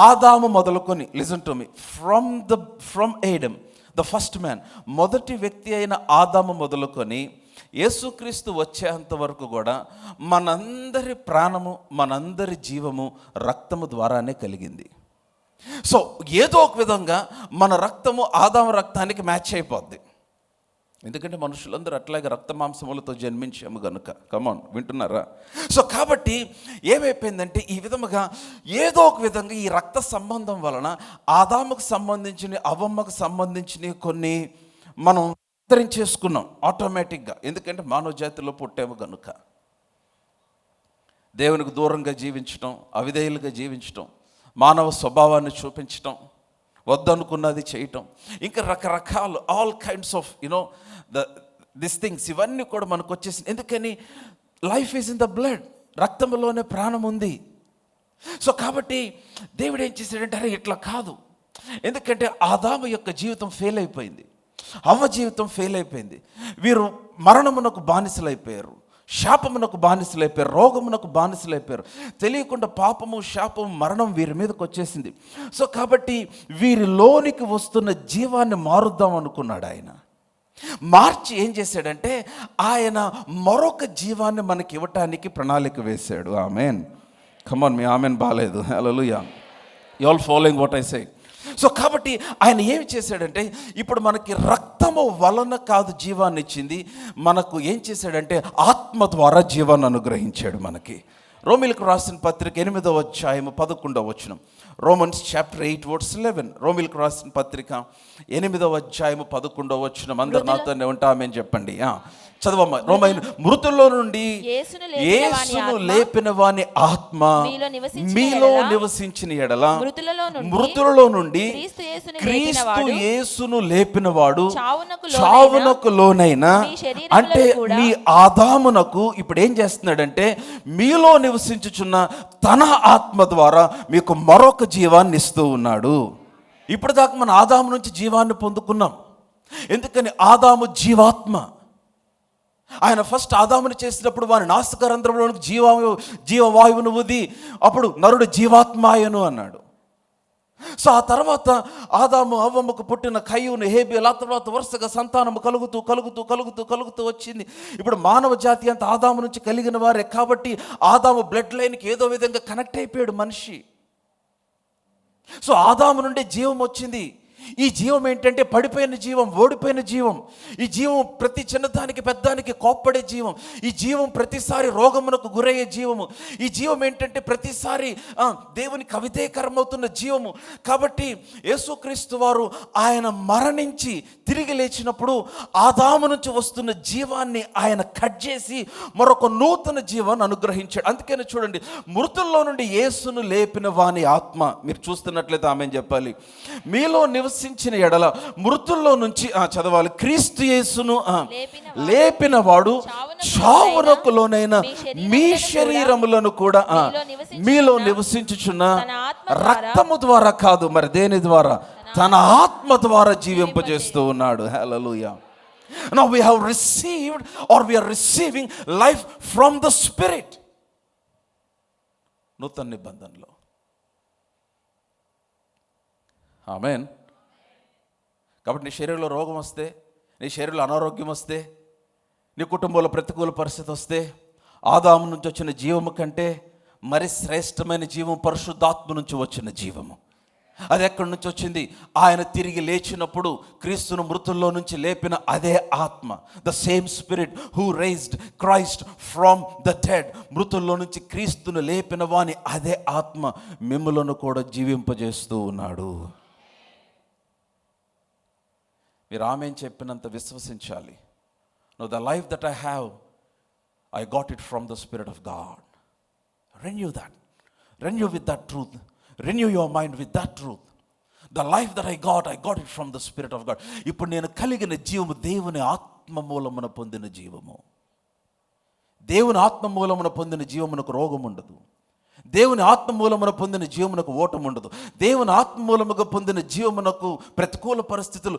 ఆదాము మొదలుకొని, listen to me, from Adam the first man, మొదటి వ్యక్తి అయిన ఆదాము మొదలుకొని యేసుక్రీస్తు వచ్చేంత వరకు కూడా మనందరి ప్రాణము, మనందరి జీవము రక్తము ద్వారానే కలిగింది. సో ఏదో ఒక విధంగా మన రక్తము ఆదాము రక్తానికి మ్యాచ్ అయిపోద్ది. ఎందుకంటే మనుషులందరూ అట్లాగే రక్త మాంసములతో జన్మించాము గనుక. కమాన్, వింటున్నారా? సో కాబట్టి ఏమైపోయిందంటే, ఈ విధముగా ఏదో ఒక విధంగా ఈ రక్త సంబంధం వలన ఆదాముకు సంబంధించిన, అవ్వమ్మకు సంబంధించిన కొన్ని మనం చేసుకున్నాం ఆటోమేటిక్గా. ఎందుకంటే మానవ జాతిలో పుట్టాము గనుక. దేవునికి దూరంగా జీవించటం, అవిధేయులుగా జీవించటం, మానవ స్వభావాన్ని చూపించటం, వద్దనుకున్నది చేయటం, ఇంకా రకరకాలు all kinds of this things, ఇవన్నీ కూడా మనకు వచ్చేసి. ఎందుకని? Life is in the blood, రక్తంలోనే ప్రాణం ఉంది. సో కాబట్టి దేవుడు ఏం చేశాడంటే, అరే ఇట్లా కాదు. ఎందుకంటే ఆదాము యొక్క జీవితం ఫెయిల్ అయిపోయింది, అవ్వ జీవితం ఫెయిల్ అయిపోయింది. వీరు మరణమునకు బానిసలైపోయారు, శాపమునకు బానిసలైపోయారు, రోగమునకు బానిసలైపోయారు. తెలియకుండా పాపము, శాపము, మరణం వీరి మీదకి వచ్చేసింది. సో కాబట్టి వీరిలోనికి వస్తున్న జీవాన్ని మారుద్దాం అనుకున్నాడు ఆయన. మార్చి ఏం చేశాడంటే, ఆయన మరొక జీవాన్ని మనకి ఇవ్వటానికి ప్రణాళిక వేశాడు. ఆమెన్. కమాన్, మీ ఆమెన్ బాలేదు. హల్లెలూయా. You all following what I say? So కాబట్టి ఆయన ఏమి చేశాడంటే, ఇప్పుడు మనకి రక్తము వలన కాదు జీవాన్ని ఇచ్చింది, మనకు ఏం చేశాడంటే ఆత్మ ద్వారా జీవాన్ని అనుగ్రహించాడు మనకి. రోమిలకు రాసిన పత్రిక 8వ అధ్యాయం 11వ వచనం. Romans chapter 8:11. రోమిలకు రాసిన పత్రిక 8వ అధ్యాయం 11వ వచనం. అందరు నాతోనే ఉంటామని చెప్పండి. చదవమ్మా. రోమన్, మృతుల్లో నుండి యేసును లేపిన వాని ఆత్మ మీలో నివసించిన ఎడల మృతులలో నుండి క్రీస్తు యేసును లేపిన వాడు చావునకు లోనైన, అంటే మీ ఆదామునకు ఇప్పుడు ఏం చేస్తున్నాడంటే, మీలో నివసించుచున్న తన ఆత్మ ద్వారా మీకు మరొక జీవాన్ని ఇస్తూ ఉన్నాడు. ఇప్పుడు దాకా మన ఆదాము నుంచి జీవాన్ని పొందుకున్నాం. ఎందుకని? ఆదాము జీవాత్మ. ఆయన ఫస్ట్ ఆదాముని చేసినప్పుడు వారి నాసికారంధ్రంలోనికి జీవవాయువును ఊది అప్పుడు నరుడు జీవాత్మాయను అన్నాడు. సో ఆ తర్వాత ఆదాము అవ్వమ్మకు పుట్టిన కయ్యూను హేబేలు, ఆ తర్వాత వరుసగా సంతానము కలుగుతూ వచ్చింది. ఇప్పుడు మానవ జాతి అంతా ఆదాము నుంచి కలిగిన వారే కాబట్టి ఆదాము బ్లడ్ లైన్కి ఏదో విధంగా కనెక్ట్ అయిపోయాడు మనిషి. సో ఆదాము నుండి జీవం వచ్చింది. ఈ జీవం ఏంటంటే పడిపోయిన జీవం, ఓడిపోయిన జీవం. ఈ జీవం ప్రతి చిన్నదానికి పెద్దానికి కోప్పడే జీవం. ఈ జీవం ప్రతిసారి రోగమునకు గురయ్యే జీవము. ఈ జీవం ఏంటంటే ప్రతిసారి దేవునికి అవిధేయకరమవుతున్న జీవము. కాబట్టి యేసుక్రీస్తు వారు ఆయన మరణించి తిరిగి లేచినప్పుడు ఆదాము నుంచి వస్తున్న జీవాన్ని ఆయన కట్ చేసి మరొక నూతన జీవాన్ని అనుగ్రహించాడు. అందుకని చూడండి, మృతుల్లో నుండి యేసును లేపిన వాని ఆత్మ, మీరు చూస్తున్నట్లయితే ఆమెను చెప్పాలి, మీలో నివసించిన ఎడల మృతుల్లో నుంచి చదవాలి, క్రీస్తు యేసును లేపిన వాడు చావునకు లోనైన మీ శరీరములను కూడా మీలో నివసించుచున్న రక్తము ద్వారా కాదు, మరి దేని ద్వారా? తన ఆత్మ ద్వారా జీవింపజేస్తూ ఉన్నాడు. హల్లెలూయా. Now we have received or we are receiving life from the Spirit. నూతన నిబంధనలో. ఆమేన్. కాబట్టి నీ శరీరంలో రోగం వస్తే, నీ శరీరంలో అనారోగ్యం వస్తే, నీ కుటుంబంలో ప్రతికూల పరిస్థితి వస్తే, ఆదాము నుంచి వచ్చిన జీవము కంటే మరి శ్రేష్టమైన జీవం పరిశుద్ధాత్మ నుంచి వచ్చిన జీవము. అది ఎక్కడి నుంచి వచ్చింది? ఆయన తిరిగి లేచినప్పుడు క్రీస్తును మృతుల్లో నుంచి లేపిన అదే ఆత్మ. The same spirit who raised Christ from the dead. మృతుల్లో నుంచి క్రీస్తును లేపిన వాని అదే ఆత్మ మిమ్ములను కూడా జీవింపజేస్తూ ఉన్నాడు. మీరు ఆమెను చెప్పినంత విశ్వసించాలి. No the life that I have, I got it from the spirit of God. Renew that, renew with that truth, renew your mind with that truth. The life that I got it from the spirit of God. ఇప్పుడు నేను కలిగిన జీవము దేవుని ఆత్మ మూలమున పొందిన జీవము. దేవుని ఆత్మ మూలమున పొందిన జీవమునకు రోగం ఉండదు. దేవుని ఆత్మ మూలమున పొందిన జీవమునకు ఓటం ఉండదు. దేవుని ఆత్మ మూలముగా పొందిన జీవమునకు ప్రతికూల పరిస్థితులు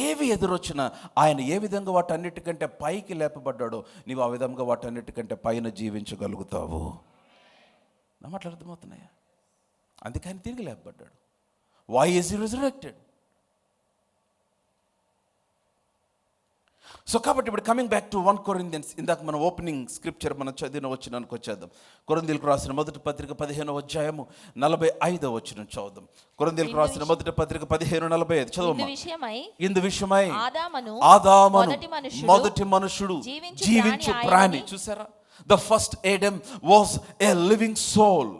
ఏవి ఎదురొచ్చినా ఆయన ఏ విధంగా వాటన్నిటికంటే పైకి లేపబడ్డాడో నీవు ఆ విధంగా వాటన్నిటికంటే పైన జీవించగలుగుతావు. నా మాటలు అర్థమవుతున్నాయా? అందుకే ఆయన తిరిగి లేపబడ్డాడు. Why is he resurrected? So కాబట్టి ఇప్పుడు కమింగ్ బ్యాక్ టు 1 Corinthians, ఇందాక మన ఓపెనింగ్ స్క్రిప్చర్ మనం చదివిన వచనానికి వచ్చేద్దాం. కొరింథీయులకు రాసిన మొదటి పత్రిక 15వ అధ్యాయము 45వ వచనం చదువుదాం. కొరింథీయులకు రాసిన మొదటి పత్రిక 15:45 చదవమ్మా. ఇందు విషయమై ఆదాము మొదటి మనుషుడు జీవించు ప్రాణి. చూసారా? The first Adam was a living soul.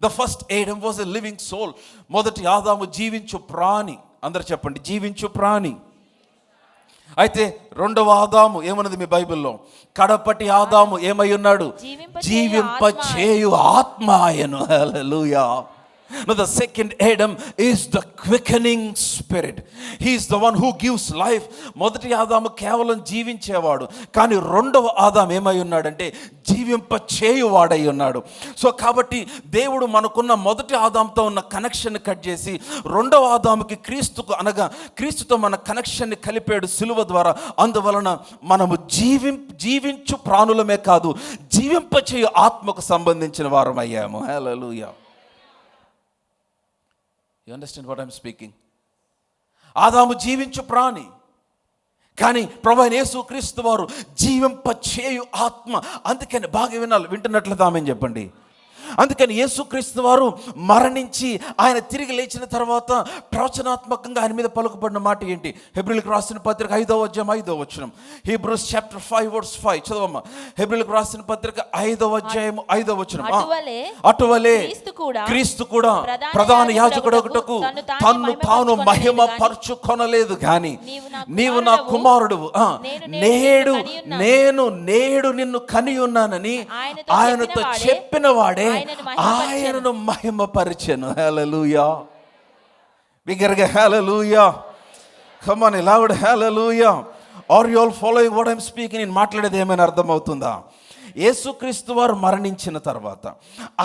The first Adam was a living soul. మొదటి ఆదాము జీవించు ప్రాణి. అందరు చెప్పండి, జీవించు ప్రాణి. అయితే రెండవ ఆదాము ఏమన్నది మీ బైబిల్లో? కడపటి ఆదాము ఏమై ఉన్నాడు? జీవింపచేయు ఆత్మ ఆయను. హల్లెలూయా. Now the second Adam is the quickening spirit. He is the one who gives life. మొదటి ఆదాము కేవలం జీవించేవాడు, కానీ రెండవ ఆదాము ఏమై ఉన్నాడంటే జీవింపచేయువాడై ఉన్నాడు. సో కాబట్టి దేవుడు మనకున్న మొదటి ఆదాముతో ఉన్న కనెక్షన్ కట్ చేసి రెండవ ఆదాముకి క్రీస్తుకు అనగా క్రీస్తుతో మన కనెక్షన్ని కలిపాడు సిలువ ద్వారా. అందువలన మనము జీవించు ప్రాణులమే కాదు, జీవింపచేయు ఆత్మకు సంబంధించిన వారం అయ్యాము. హల్లెలూయా. You understand what I'm speaking? ఆదాము జీవించు ప్రాణి, కానీ ప్రభువైన యేసుక్రీస్తు వారు జీవింపచేయు ఆత్మ. అందుకని బాగా వింటున్నట్లయితే ఆమేన్ చెప్పండి. అందుకని యేసుక్రీస్తు వారు మరణించి ఆయన తిరిగి లేచిన తర్వాత ప్రవచనాత్మకంగా ఆయన మీద పలుకుబడిన మాట ఏంటి? హెబ్రీయులకు రాసిన పత్రిక 5వ అధ్యాయం 5వ వచనం. Hebrews chapter 5 verse 5 చదవమ్మా. హెబ్రీయులకు రాసిన పత్రిక 5వ అధ్యాయం 5వ వచనం. అటువలే క్రీస్తు కూడా ప్రధాన యాజకుడొకటకు తన్ను తాను మహిమ పరచుకొనలేదు, గాని నీవు నా కుమారుడు, నేడు నిన్ను కని ఉన్నానని ఆయనతో చెప్పిన వాడే ఆయనను మహిమపరిచెను. హల్లెలూయా. బిగ్గరగా హల్లెలూయా. Come on loud hallelujah. Are you all following what I am speaking? నేను మాట్లాడేది ఏమైనా అర్థమవుతుందా? యేసుక్రీస్తు వారు మరణించిన తర్వాత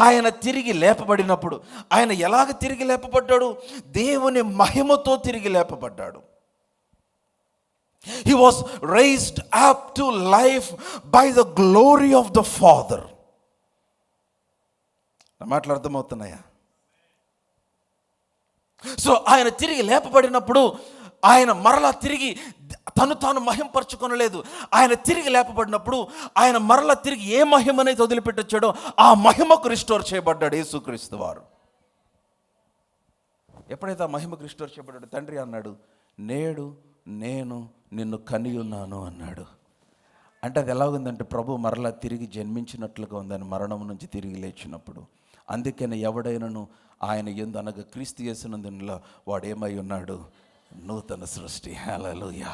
ఆయన తిరిగి లేపబడినప్పుడు ఆయన ఎలాగ తిరిగి లేపబడ్డాడు? దేవుని మహిమతో తిరిగి లేపబడ్డాడు. He was raised up to life by the glory of the Father. నా మాటలు అర్థమవుతున్నాయా? సో ఆయన తిరిగి లేపబడినప్పుడు ఆయన మరలా తిరిగి తాను మహింపరచుకొనలేదు. ఆయన తిరిగి లేపబడినప్పుడు ఆయన మరలా తిరిగి ఏ మహిమనైతే వదిలిపెట్టొచ్చాడో ఆ మహిమకు రిస్టోర్ చేయబడ్డాడు యేసుక్రీస్తు వారు. ఎప్పుడైతే ఆ మహిమకు రిస్టోర్ చేయబడ్డాడు, తండ్రి అన్నాడు, నేడు నేను నిన్ను కనియున్నాను అన్నాడు. అంటే అది ఎలాగుందంటే ప్రభు మరలా తిరిగి జన్మించినట్లుగా ఉందని, మరణం నుంచి తిరిగి లేచినప్పుడు. అందుకని ఎవడైనాను ఆయన యందు అనగా క్రీస్తు యేసునందులో వాడు ఏమై ఉన్నాడు? నూతన సృష్టి. హల్లెలూయా.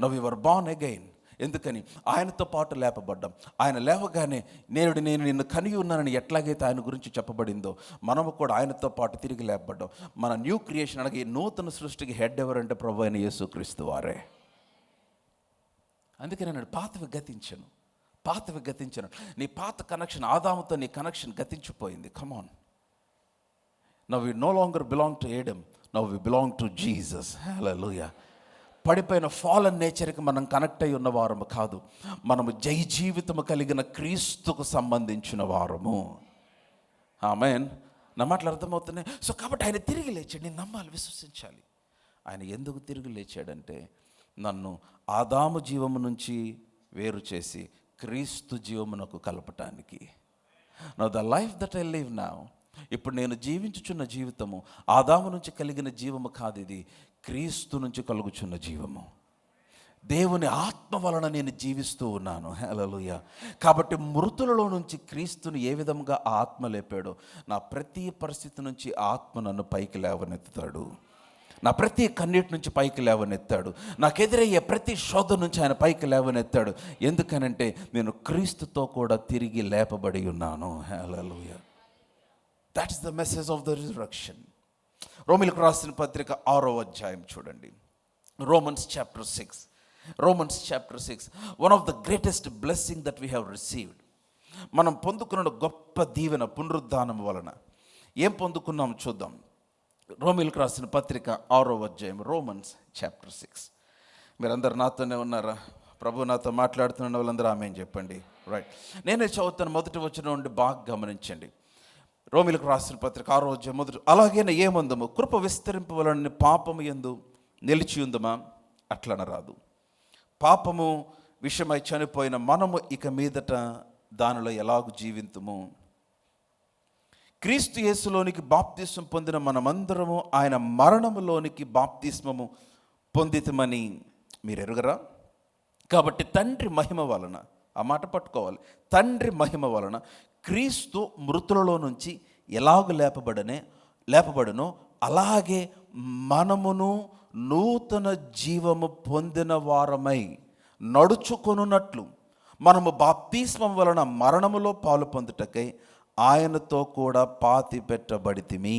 Now we were born again. ఎందుకని? ఆయనతో పాటు లేపబడ్డాం. ఆయన లేవగానే నేను నిన్ను కనిగి ఉన్నానని ఎట్లాగైతే ఆయన గురించి చెప్పబడిందో మనము కూడా ఆయనతో పాటు తిరిగి లేపబడ్డాం. మన న్యూ క్రియేషన్ అనగా ఈ నూతన సృష్టికి హెడ్ ఎవరంటే ప్రభు అయిన యేసుక్రీస్తు వారే. అందుకని నేను పాతవి గతించను. నీ పాత కనెక్షన్, ఆదాముతో నీ కనెక్షన్ గతించిపోయింది. Come on, now we no longer belong to Adam, now we belong to Jesus. హల్లెలూయా. పడిపోయిన ఫాలన్ నేచర్కి మనం కనెక్ట్ అయి ఉన్న వారము కాదు, మనము జై జీవితము కలిగిన క్రీస్తుకు సంబంధించిన వారము. ఆమేన్. నా మాటలు అర్థమవుతున్నాయి. సో కాబట్టి ఆయన తిరిగి లేచాడు. నేను నమ్మాలి, విశ్వసించాలి. ఆయన ఎందుకు తిరిగి లేచాడంటే నన్ను ఆదాము జీవము నుంచి వేరు చేసి క్రీస్తు జీవమునకు కలపటానికి. Now the life that I live now, ఇప్పుడు నేను జీవించుచున్న జీవితము ఆదాము నుంచి కలిగిన జీవము కాదు, ఇది క్రీస్తు నుంచి కలుగుచున్న జీవము. దేవుని ఆత్మ వలన నేను జీవిస్తూ ఉన్నాను. హల్లెలూయా. కాబట్టి మృతులలో నుంచి క్రీస్తుని ఏ విధంగా ఆత్మ లేపాడో నా ప్రతి పరిస్థితి నుంచి ఆత్మ నన్ను పైకి లేవనెత్తుతాడు. నా ప్రతి కన్నీటి నుంచి పైకి లేవనెత్తాడు. నాకు ఎదురయ్యే ప్రతి శోధన నుంచి ఆయన పైకి లేవనెత్తాడు. ఎందుకనంటే నేను క్రీస్తుతో కూడా తిరిగి లేపబడి ఉన్నాను. హల్లెలూయా. That is the message of the resurrection. రోమీయులకు రాసిన పత్రిక 6వ అధ్యాయం చూడండి. Romans chapter 6. One of the greatest blessing that we have received. మనం పొందుకున్న గొప్ప దీవెన పునరుద్ధానం వలన ఏం పొందుకున్నాం చూద్దాం. రోమీయులకు రాసిన పత్రిక 6వ అధ్యాయం, Romans chapter 6. మీరందరూ నాతోనే ఉన్నారా? ప్రభు నాతో మాట్లాడుతున్న వాళ్ళందరూ ఆమేన్ చెప్పండి. రైట్, నేనే చదువుతాను. మొదటి వచనం నుండి బాగా గమనించండి. రోమీయులకు రాసిన పత్రిక 6వ అధ్యాయం మొదటి. అలాగైనా ఏమందము, కృప విస్తరింపవలనని పాపము యందు నిలిచి ఉందమా? అట్లనరాదు. పాపము విషయమై చనిపోయిన మనము ఇక మీదట దానిలో ఎలాగూ జీవింతుము. క్రీస్తు యేసులోనికి బాప్తిస్మం పొందిన మనమందరము ఆయన మరణములోనికి బాప్తిస్మము పొందితమని మీరు ఎరుగరా? కాబట్టి తండ్రి మహిమ వలన, ఆ మాట పట్టుకోవాలి, తండ్రి మహిమ వలన క్రీస్తు మృతులలో నుంచి ఎలాగ లేపబడనో అలాగే మనమును నూతన జీవము పొందిన వారమై నడుచుకొనున్నట్లు మనము బాప్తిస్మం వలన మరణములో పాలు పొందుటకై ఆయనతో కూడా పాతి పెట్టబడితిమి.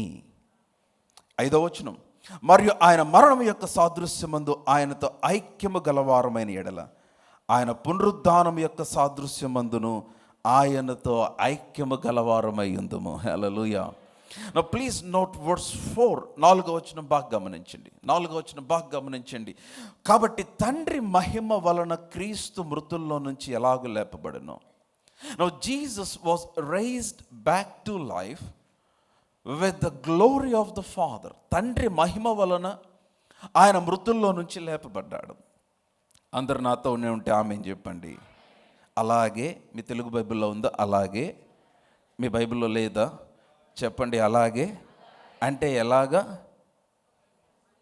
5వ వచనం, మరియు ఆయన మరణం యొక్క సాదృశ్యమందు ఆయనతో ఐక్యము గలవారమైన ఎడల ఆయన పునరుద్ధానం యొక్క సాదృశ్యమందును ఆయనతో ఐక్యము గలవారమై ఉందుము. హల్లెలూయా. Now please note verse 4. 4వ వచనం బాగా గమనించండి. కాబట్టి తండ్రి మహిమ వలన క్రీస్తు మృతుల్లో నుంచి ఎలాగూ లేపబడెను. Now Jesus was raised back to life with the glory of the Father. తండ్రి మహిమ వలన ఆయన మృతుల్లో నుంచి లేపబడ్డాడు. అందరు నాతో ఉంటే ఆమేన్ చెప్పండి. అలాగే, మీ తెలుగు బైబిల్లో ఉందా? అలాగే. మీ బైబిల్లో లేదా? చెప్పండి. అలాగే అంటే ఎలాగా?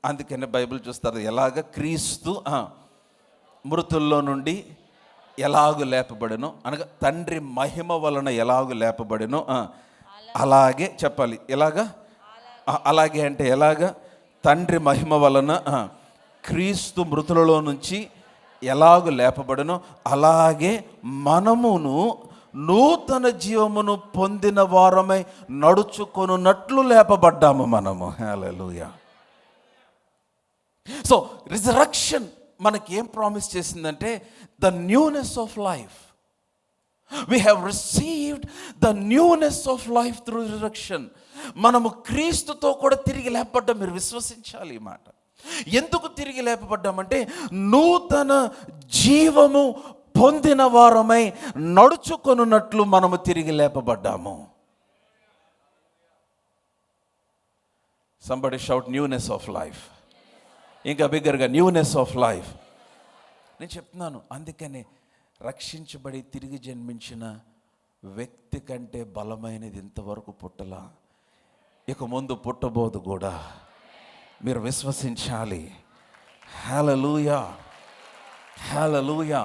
అందుకనే బైబిల్ చూస్తారు. ఎలాగ? క్రీస్తు మృతుల్లో నుండి ఎలాగు లేపబడెనో అనగా తండ్రి మహిమ వలన ఎలాగు లేపబడెనో అలాగే చెప్పాలి. ఎలాగా? అలాగే అంటే ఎలాగా? తండ్రి మహిమ వలన క్రీస్తు మృతులలో నుంచి ఎలాగు లేపబడెనో అలాగే మనమును నూతన జీవమును పొందిన వారమై నడుచుకొనున్నట్లు లేపబడ్డాము మనము. హల్లెలూయా. సో రిజరక్షన్ మనకి ఏం ప్రామిస్ చేసిందంటే the newness of life. We have received the newness of life through resurrection. మనము క్రీస్తుతో కూడా తిరిగి లేపబడ్డాం. మీరు విశ్వసించాలి ఈ మాట. ఎందుకు తిరిగి లేపబడ్డామంటే నూతన జీవము పొందిన వారమై నడుచుకొనున్నట్లు మనము తిరిగి లేపబడ్డాము. Somebody shout newness of life. ఇంకా బిగ్గరగా న్యూనెస్ ఆఫ్ లైఫ్. నేను చెప్తున్నాను, అందుకనే రక్షించబడి తిరిగి జన్మించిన వ్యక్తి కంటే బలమైనది ఇంతవరకు పుట్టలా, ఇక ముందు పుట్టబోదు కూడా. మీరు విశ్వసించాలి. హల్లెలూయా, హల్లెలూయా.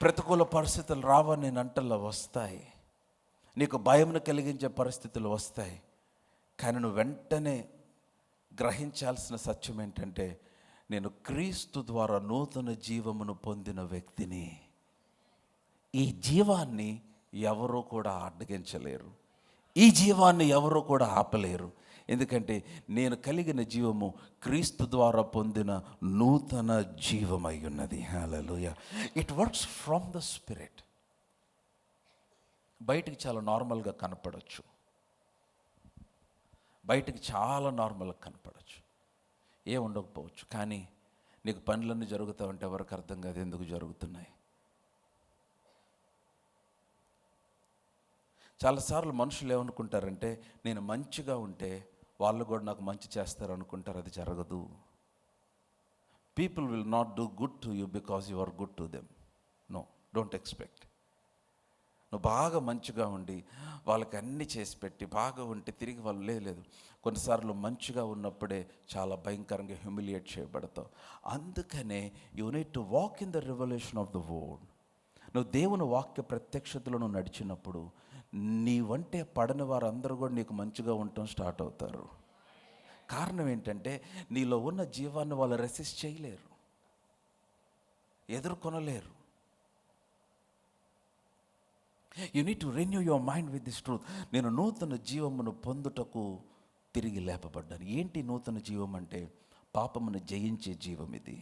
ప్రతికూల పరిస్థితులు రావని నేను అంటల్లా, వస్తాయి. నీకు భయంను కలిగించే పరిస్థితులు వస్తాయి. కానీ నువ్వు వెంటనే గ్రహించాల్సిన సత్యం ఏంటంటే, నేను క్రీస్తు ద్వారా నూతన జీవమును పొందిన వ్యక్తిని. ఈ జీవాన్ని ఎవరూ కూడా అడ్డగించలేరు, ఈ జీవాన్ని ఎవరూ కూడా ఆపలేరు. ఎందుకంటే నేను కలిగిన జీవము క్రీస్తు ద్వారా పొందిన నూతన జీవమై ఉన్నది. హల్లెలూయా. It works from the spirit. బయటికి చాలా నార్మల్గా కనపడవచ్చు, బయటికి చాలా నార్మల్గా కనపడవచ్చు, ఏ ఉండకపోవచ్చు. కానీ నీకు పనులన్నీ జరుగుతూ ఉంటే ఎవరికి అర్థం కాదు ఎందుకు జరుగుతున్నాయి. చాలాసార్లు మనుషులు ఏమనుకుంటారంటే, నేను మంచిగా ఉంటే వాళ్ళు కూడా నాకు మంచి చేస్తారు అనుకుంటారు. అది జరగదు. People will not do good to you because you are good to them. No, don't expect. నువ్వు బాగా మంచిగా ఉండి వాళ్ళకి అన్నీ చేసి పెట్టి బాగా ఉంటే తిరిగి వాళ్ళు లేదు. కొన్నిసార్లు మంచిగా ఉన్నప్పుడే చాలా భయంకరంగా హ్యూమిలియేట్ చేయబడతావు. అందుకనే you need to walk in the revolution of the word. నువ్వు దేవుని వాక్య ప్రత్యక్షతలో నువ్వు నడిచినప్పుడు నీ వంటే పడని వారందరూ కూడా నీకు మంచిగా ఉండటం స్టార్ట్ అవుతారు. కారణం ఏంటంటే, నీలో ఉన్న జీవాన్ని వాళ్ళు రెసిస్ట్ చేయలేరు, ఎదుర్కొనలేరు. You need to renew your mind with this truth. నేను నూతన జీవమును పొందుటకు తిరిగి లేపబడ్డాను. ఏంటి నూతన జీవం అంటే? పాపమును జయించే జీవం ఇది,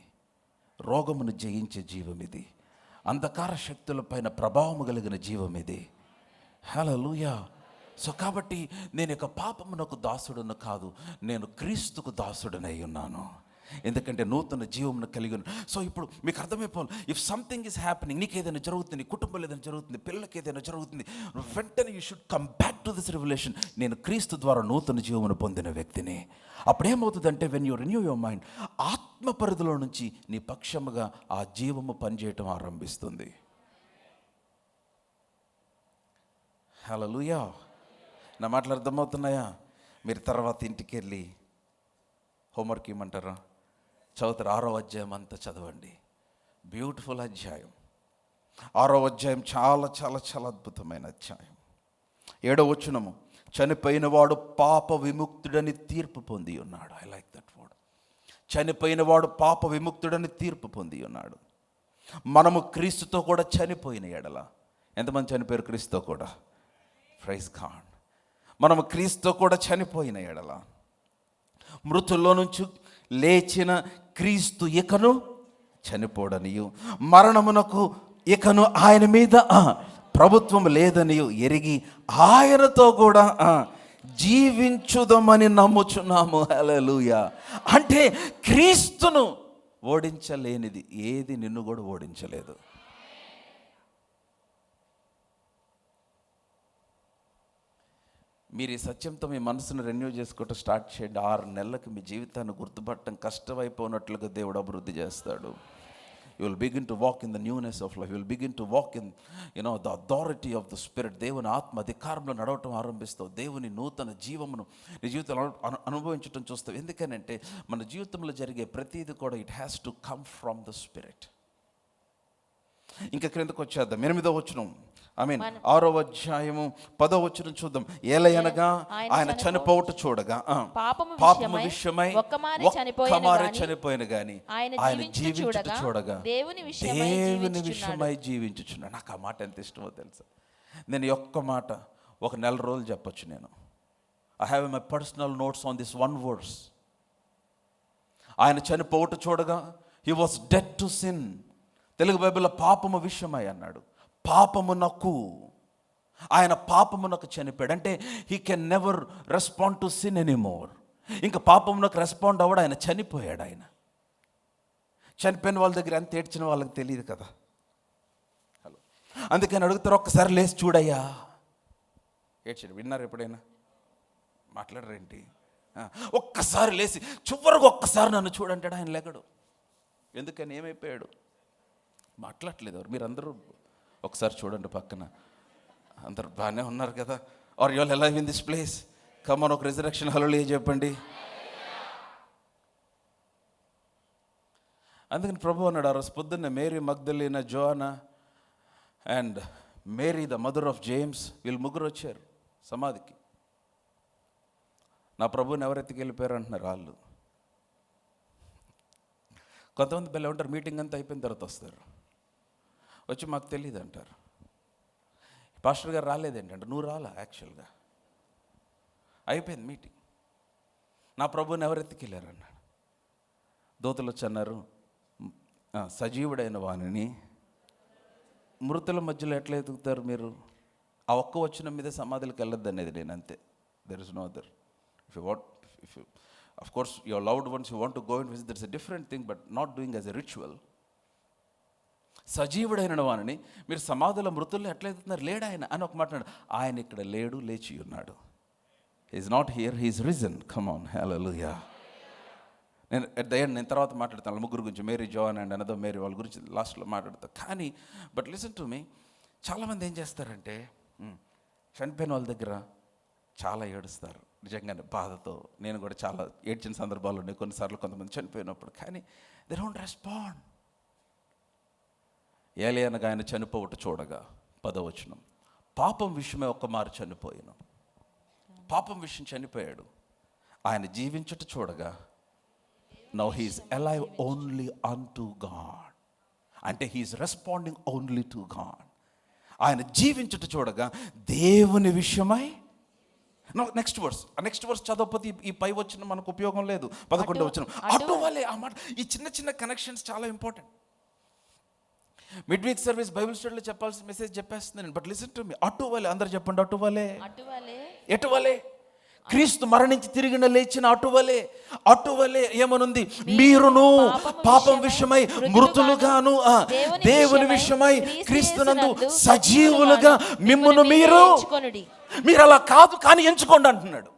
రోగమును జయించే జీవం ఇది, అంధకార శక్తులపైన ప్రభావము కలిగిన జీవం ఇది. హల్లెలూయా. సో కాబట్టి నేను ఇక పాపమునకు దాసుడును కాదు, నేను క్రీస్తుకు దాసుడనై ఉన్నాను. ఎందుకంటే నూతన జీవమును కలిగి ఉన్నాను. సో ఇప్పుడు మీకు అర్థమైపోవాలి, ఇఫ్ సంథింగ్ ఈజ్ హ్యాపెనింగ్, నీకు ఏదైనా జరుగుతుంది, నీ కుటుంబంలో ఏదైనా జరుగుతుంది, పిల్లలకి ఏదైనా జరుగుతుంది, వెంటనే you should come back to this revolution. నేను క్రీస్తు ద్వారా నూతన జీవమును పొందిన వ్యక్తిని. అప్పుడేమవుతుందంటే, when you renew your mind, ఆత్మ పరిధిలో నుంచి నీ పక్షముగా ఆ జీవము పనిచేయటం ఆరంభిస్తుంది. హల్లెలూయా. నా మాటలు అర్థమవుతున్నాయా? మీరు తర్వాత ఇంటికి వెళ్ళి హోంవర్క్ ఇవ్వమంటారా? చదువుతారు. 6వ అధ్యాయం అంతా చదవండి. బ్యూటిఫుల్ అధ్యాయం. 6వ అధ్యాయం చాలా చాలా చాలా అద్భుతమైన అధ్యాయం. 7వ వచనము, చనిపోయిన వాడు పాప విముక్తుడని తీర్పు పొంది ఉన్నాడు. I like that word. చనిపోయిన వాడు పాప విముక్తుడని తీర్పు పొంది ఉన్నాడు. మనము క్రీస్తుతో కూడా చనిపోయిన ఎడల, ఎంతమంది చనిపోయారు క్రీస్తుతో కూడా? Praise God. మనము క్రీస్తుతో కూడా చనిపోయిన ఎడల, మృతుల్లో నుంచి లేచిన క్రీస్తు ఇకను చనిపోడనియు, మరణమునకు ఇకను ఆయన మీద ప్రభుత్వం లేదనియు ఎరిగి ఆయనతో కూడా జీవించుదమని నమ్ముచున్నాము. హల్లెలూయా. అంటే క్రీస్తును ఓడించలేనిది ఏది నిన్ను కూడా ఓడించలేదు. మీరు ఈ సత్యంతో మీ మనసును రెన్యూ చేసుకోవటం స్టార్ట్ చేయండి. 6 నెలలకు మీ జీవితాన్ని గుర్తుపట్టడం కష్టమైపోయినట్లుగా దేవుడు అభివృద్ధి చేస్తాడు. You will begin to walk in the newness of life. You will begin to walk in, the authority of the Spirit. దేవుని ఆత్మ అధికారంలో నడవటం ఆరంభిస్తావు. దేవుని నూతన జీవమును నీ జీవితంలో అనుభవించటం చూస్తావు. ఎందుకనంటే మన జీవితంలో జరిగే ప్రతిదీ కూడా it has to come from the spirit. ఇంకా క్రిందకు వచ్చేద్దాం. 8వ వచనం, 6వ అధ్యాయము 10వ వచనం చూద్దాం. ఏలయనగా ఆయన చనిపోవుట చూడగా పాపము విషయమై ఒక్కమారే చనిపోయిన గాని ఆయన జీవించుట చూడగా దేవుని విషయమై జీవించుచున్నాడు. నాకు ఆ మాట ఎంత ఇష్టమో తెలుసా. నేను ఒక్క మాట ఒక నెల రోజులు చెప్పొచ్చు. నేను I have my personal notes on this one words. ఆయన చనిపోవుట చూడగా he was dead to sin. Telugu బైబిల్లో పాపము విషయమై అన్నాడు. పాపమునకు, ఆయన పాపమునకు చనిపోయాడు. అంటే he can never respond to sin anymore. ఇంకా పాపంలోకి రెస్పాండ్ అవ్వడు, ఆయన చనిపోయాడు. ఆయన చనిపోయిన వాళ్ళ దగ్గర ఎంత ఏడ్చిన వాళ్ళకి తెలియదు కదా. హలో, అందుకని అడుగుతారు, ఒక్కసారి లేచి చూడయ్యా. ఏడ్చాడు, విన్నారు ఎప్పుడైనా? మాట్లాడరేంటి? ఒక్కసారి లేచి చివరికి ఒక్కసారి నన్ను చూడంటాడు. ఆయన లేగడు. ఎందుకని? ఏమైపోయాడు? మాట్లాడలేదు ఎవరు. మీరందరూ ఒకసారి చూడండి పక్కన, అందరు బాగానే ఉన్నారు కదా? Are you all alive in this place? Come on, ఒక రిజరెక్షన్ హల్లెలూయా చెప్పండి. అందుకని ప్రభు అన్నాడు ఆ రోజు పొద్దున్నే, Mary Magdalene, Joanna and Mary the mother of James, వీళ్ళు ముగ్గురు వచ్చారు సమాధికి. నా ప్రభుని ఎవరెత్తికి వెళ్ళిపోయారు అంటున్నారు వాళ్ళు. కొంతమంది పిల్లలు ఉంటారు, మీటింగ్ అంతా అయిపోయిన తర్వాత వస్తారు, వచ్చి మాకు తెలియదు అంటారు. పాస్టర్ గారు రాలేదేంటంటే, నువ్వు రాలా, యాక్చువల్గా అయిపోయింది మీటింగ్. నా ప్రభుని ఎవరెత్తికి వెళ్ళారు అన్నాడు. దూతలు వచ్చి అన్నారు, సజీవుడైన వాణిని మృతుల మధ్యలో ఎట్లా ఎదుగుతారు మీరు? ఆ ఒక్క వచ్చిన మీద సమాధులకు వెళ్ళొద్దు అనేది నేను, అంతే. There is no other. If you of course your loved ones you want to go and visit, that's a different thing, but not doing as a ritual. సజీవుడైన వాణిని మీరు సమాధుల మృతుల్లో ఎట్లా ఎదుగుతున్నారు? లేడు ఆయన అని ఒక మాట అన్నాడు. ఆయన ఇక్కడ లేడు, లేచి ఉన్నాడు. he is not here, he is risen. come on, hallelujah. నేను at the end, నేను తర్వాత మాట్లాడతాను ముగ్గురు గురించి, Mary, John and another Mary, వాళ్ళ గురించి లాస్ట్లో మాట్లాడతాను. కానీ బట్ లిసన్ టు మీ, చాలామంది ఏం చేస్తారంటే చనిపోయిన వాళ్ళ దగ్గర చాలా ఏడుస్తారు, నిజంగానే బాధతో. నేను కూడా చాలా ఏడ్చిన సందర్భాలు ఉన్నాయి కొన్నిసార్లు కొంతమంది చనిపోయినప్పుడు. కానీ దే డోంట్ రెస్పాండ్. ఏలియనగా ఆయన చనిపోవట చూడగా, 10వ వచనం, పాపం విషయమే ఒక్క మారు చనిపోయాను. పాపం విషయం చనిపోయాడు. ఆయన జీవించుట చూడగా, now he's alive only unto God. అంటే he's responding only to God. ఆయన జీవించుట చూడగా దేవుని విషయమై. నెక్స్ట్ వర్స్ చదవకపోతే ఈ పై వచ్చిన మనకు ఉపయోగం లేదు. 11వ వచనం, అటువలే. ఆ మాట, ఈ చిన్న చిన్న కనెక్షన్స్ చాలా important. Mid week service bible స్టడీలో చెప్పాల్సిన మెసేజ్ చెప్పేస్తున్నాను, బట్ లిసన్ టు మీ. అటువలే, అందరు చెప్పండి, అటువలే. ఎటువలే? క్రీస్తు మరణించి తిరిగిన లేచిన అటువలే ఏమనుంది? మీరును పాపం విషయమై మృతులుగాను దేవుని విషయమై క్రీస్తునందు సజీవులుగా మిమ్మును మీరు అలా కాదు కానీ ఎంచుకోండి అంటున్నాడు.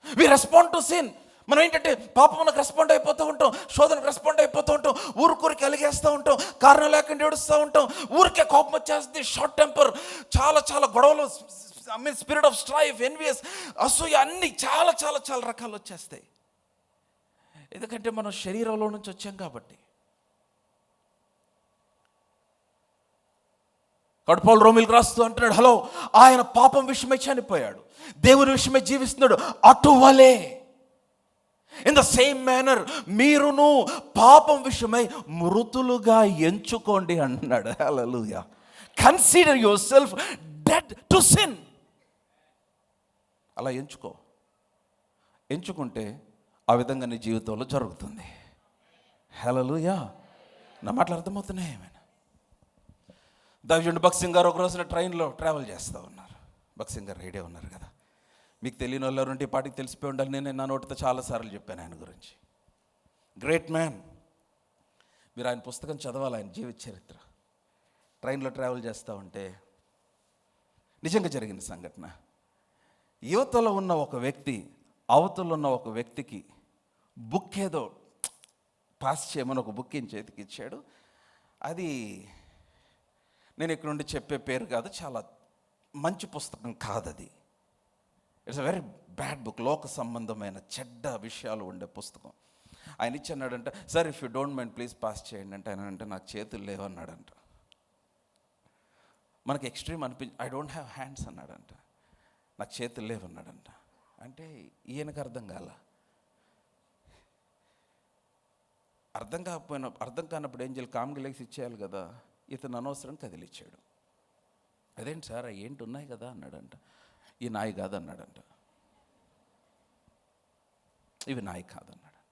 వి రెస్పాండ్ టు సిన్. మనం ఏంటంటే పాపమునకు రెస్పాండ్ అయిపోతూ ఉంటాం, శోధనకు రెస్పాండ్ అయిపోతూ ఉంటాం, ఊరికి అలిగేస్తూ ఉంటాం, కారణం లేకుండా ఏడుస్తూ ఉంటాం, ఊరికే కోపం వచ్చేస్తుంది, షార్ట్ టెంపర్, చాలా చాలా గొడవలు, స్పిరిట్ ఆఫ్ స్ట్రైఫ్, ఎన్వియస్, అసూయ, అన్ని చాలా చాలా చాలా రకాలు వచ్చేస్తాయి. ఎందుకంటే మనం శరీరంలో నుంచి వచ్చాం కాబట్టి. పౌలు రోమీయులకు రాస్తూ అంటున్నాడు, హలో, ఆయన పాపం విషయమై చనిపోయాడు, దేవుని విషయమై జీవిస్తున్నాడు. అటువలే, ఇన్ ద సేమ్ మేనర్ మీరును పాపం విషయమై మృతులుగా ఎంచుకోండి అంటున్నాడు. హల్లెలూయా. Consider yourself dead to sin. అలా ఎంచుకుంటే ఆ విధంగా నీ జీవితంలో జరుగుతుంది. హల్లెలూయా. నా మాటలు అర్థమవుతున్నాయి ఏమైనా? దైవజనుడు భక్త్ సింగ్ గారు ఒక రోజున ట్రైన్లో ట్రావెల్ చేస్తూ ఉన్నారు. భక్త్ సింగ్ గారు రెడీ ఉన్నారు కదా. మీకు తెలియని వాళ్ళు ఎవరుంటే ఈ పాటికి తెలిసిపోయి ఉండాలి. నేను నా నోటితో చాలాసార్లు చెప్పాను ఆయన గురించి. Great man. మీరు ఆయన పుస్తకం చదవాలి, ఆయన జీవిత చరిత్ర. ట్రైన్లో ట్రావెల్ చేస్తూ ఉంటే నిజంగా జరిగిన సంఘటన. యువతలో ఉన్న ఒక వ్యక్తి అవతల ఉన్న ఒక వ్యక్తికి బుక్ ఏదో పాస్ చేయమని ఒక బుక్ చేతికి ఇచ్చాడు. అది నేను ఇక్కడ నుండి చెప్పే పేరు కాదు, చాలా మంచి పుస్తకం కాదు అది. It's a very bad book, లోక సంబంధమైన చెడ్డ విషయాలు ఉండే పుస్తకం. ఆయన ఇచ్చి అన్నాడంట, sir if you don't mind please pass చేయండి అంటే, ఆయన అంటే నాకు చేతులు లేవు అన్నాడంట. మనకి extreme I don't have hands అన్నాడంట. నాకు చేతులు లేవు అన్నాడంట. అంటే ఈయనకు అర్థం కానప్పుడు ఏం చేయాలి? కామ్గా లేసి ఇచ్చేయాలి కదా. ఇతను అనవసరం కదిలిచ్చాడు. అదేంటి సార్, ఏంటి ఉన్నాయి కదా అన్నాడంట. ఈ నాయి కాదన్నాడంట. ఇవి నాయి కాదన్నాడంట.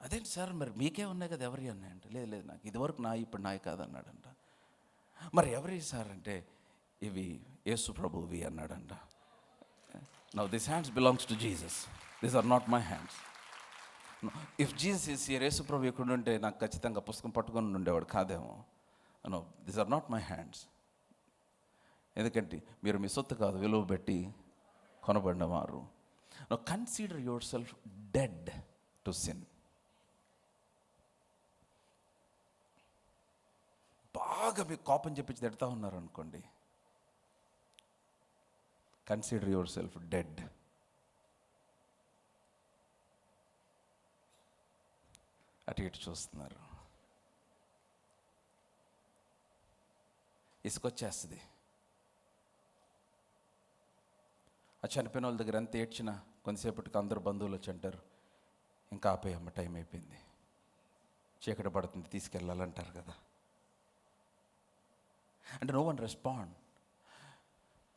అదేంటి సార్, మరి మీకే ఉన్నాయి కదా, ఎవరి అన్నాయంట. లేదు నాకు ఇదివరకు నాయి, ఇప్పుడు నాయి కాదన్నాడంట. మరి ఎవరి సార్ అంటే, ఇవి యేసు ప్రభువి అన్నాడంట. Now these hands belongs to Jesus. These are not my hands. No. If Jesus is here, యేసు ప్రభు ఇక్కడ ఉంటే నాకు ఖచ్చితంగా పుస్తకం పట్టుకొని ఉండేవాడు కాదేమో. No, these are not my hands. ఎందుకంటే మీరు మీ సొత్తు కాదు, విలువ పెట్టి కొనబడిన వారు. No, consider yourself dead to sin. బాగా మీకు కోపం చెప్పించి తిడతా ఉన్నారు అనుకోండి, కన్సిడర్ యువర్ సెల్ఫ్ డెడ్. అటు ఇటు చూస్తున్నారు, ఇసుకొచ్చేస్తుంది. ఆ చనిపోయిన వాళ్ళ దగ్గర ఎంత ఏడ్చినా కొంతసేపటికి అందరు బంధువులు వచ్చి అంటారు, ఇంకా ఆపేయమ్మ, టైం అయిపోయింది, చీకటి పడుతుంది, తీసుకెళ్ళాలంటారు కదా. అంటే నో వన్ రెస్పాండ్.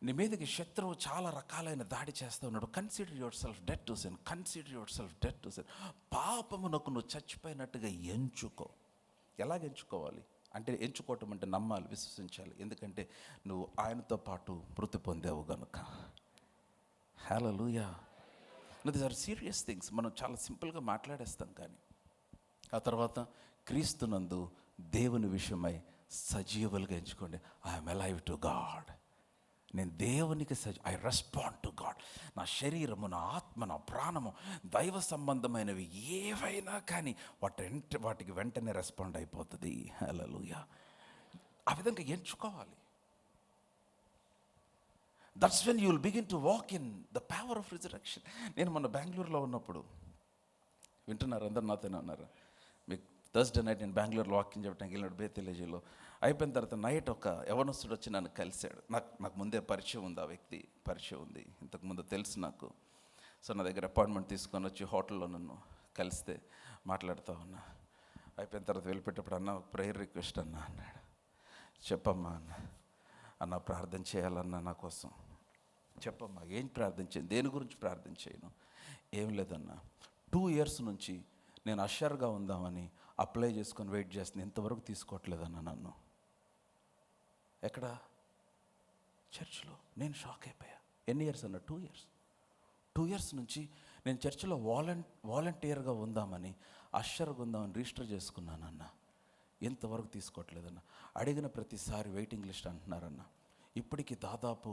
నీ మీదకి శత్రువు చాలా రకాలైన దాడి చేస్తూ ఉన్నాడు. Consider yourself dead to sin. Consider yourself dead to sin. పాపమునకు నువ్వు చచ్చిపోయినట్టుగా ఎంచుకో. ఎలాగ ఎంచుకోవాలి అంటే, ఎంచుకోవటం అంటే నమ్మాలి, విశ్వసించాలి. ఎందుకంటే నువ్వు ఆయనతో పాటు మృతి పొందావు గనుక. హల్లెలూయా. These are serious things. మనం చాలా సింపుల్గా మాట్లాడేస్తాం, కానీ ఆ తర్వాత క్రీస్తునందు దేవుని విషయమై సజీవులుగా ఎంచుకోండి. I'm alive to God. నేను దేవునికి ఐ రెస్పాండ్ టు గాడ్. నా శరీరము, నా ఆత్మ, నా ప్రాణము, దైవ సంబంధమైనవి ఏవైనా కానీ వాటికి వెంటనే రెస్పాండ్ అయిపోతుంది. హల్లెలూయా. ఆ విధంగా ఎంచుకోవాలి. That's when you will begin to walk in the power of resurrection. నేను మొన్న బెంగళూరులో ఉన్నప్పుడు, వింటున్నారు అందరు నాతోనే ఉన్నారు, మీకు థర్స్డే నైట్ నేను బెంగళూరులో వాకింగ్ చెప్పడానికి వెళ్ళినాడు బేతెలేజీలో. అయిపోయిన తర్వాత నైట్ ఒక యవనస్తుడు వచ్చి నన్ను కలిశాడు. నాకు ముందే పరిచయం ఉంది, ఆ వ్యక్తి పరిచయం ఉంది, ఇంతకుముందు తెలుసు నాకు. సో నా దగ్గర అపాయింట్మెంట్ తీసుకొని వచ్చి హోటల్లో నన్ను కలిస్తే మాట్లాడుతూ ఉన్నా. అయిపోయిన తర్వాత వెళ్ళిపెట్టేప్పుడు, అన్న ప్రేయర్ రిక్వెస్ట్ అన్నా అన్నాడు. చెప్పమ్మా అన్న ప్రార్థన చేయాలన్నా నా కోసం. చెప్పమ్మా, ఏం ప్రార్థన చేయను, దేని గురించి ప్రార్థన చేయను? ఏం లేదన్నా, 2 years నుంచి నేను అషర్గా ఉందామని అప్లై చేసుకొని వెయిట్ చేస్తుంది, ఇంతవరకు తీసుకోవట్లేదన్న నన్ను. ఎక్కడ? చర్చ్లో. నేను షాక్ అయిపోయా. ఎన్ని ఇయర్స్ అన్న? 2 years. 2 years నుంచి నేను చర్చిలో వాలంటీర్గా ఉందామని, అషర్గా ఉందామని రిజిస్టర్ చేసుకున్నానన్న, ఇంతవరకు తీసుకోవట్లేదన్న. అడిగిన ప్రతిసారి వెయిటింగ్ లిస్ట్ అంటున్నారన్న. ఇప్పటికి దాదాపు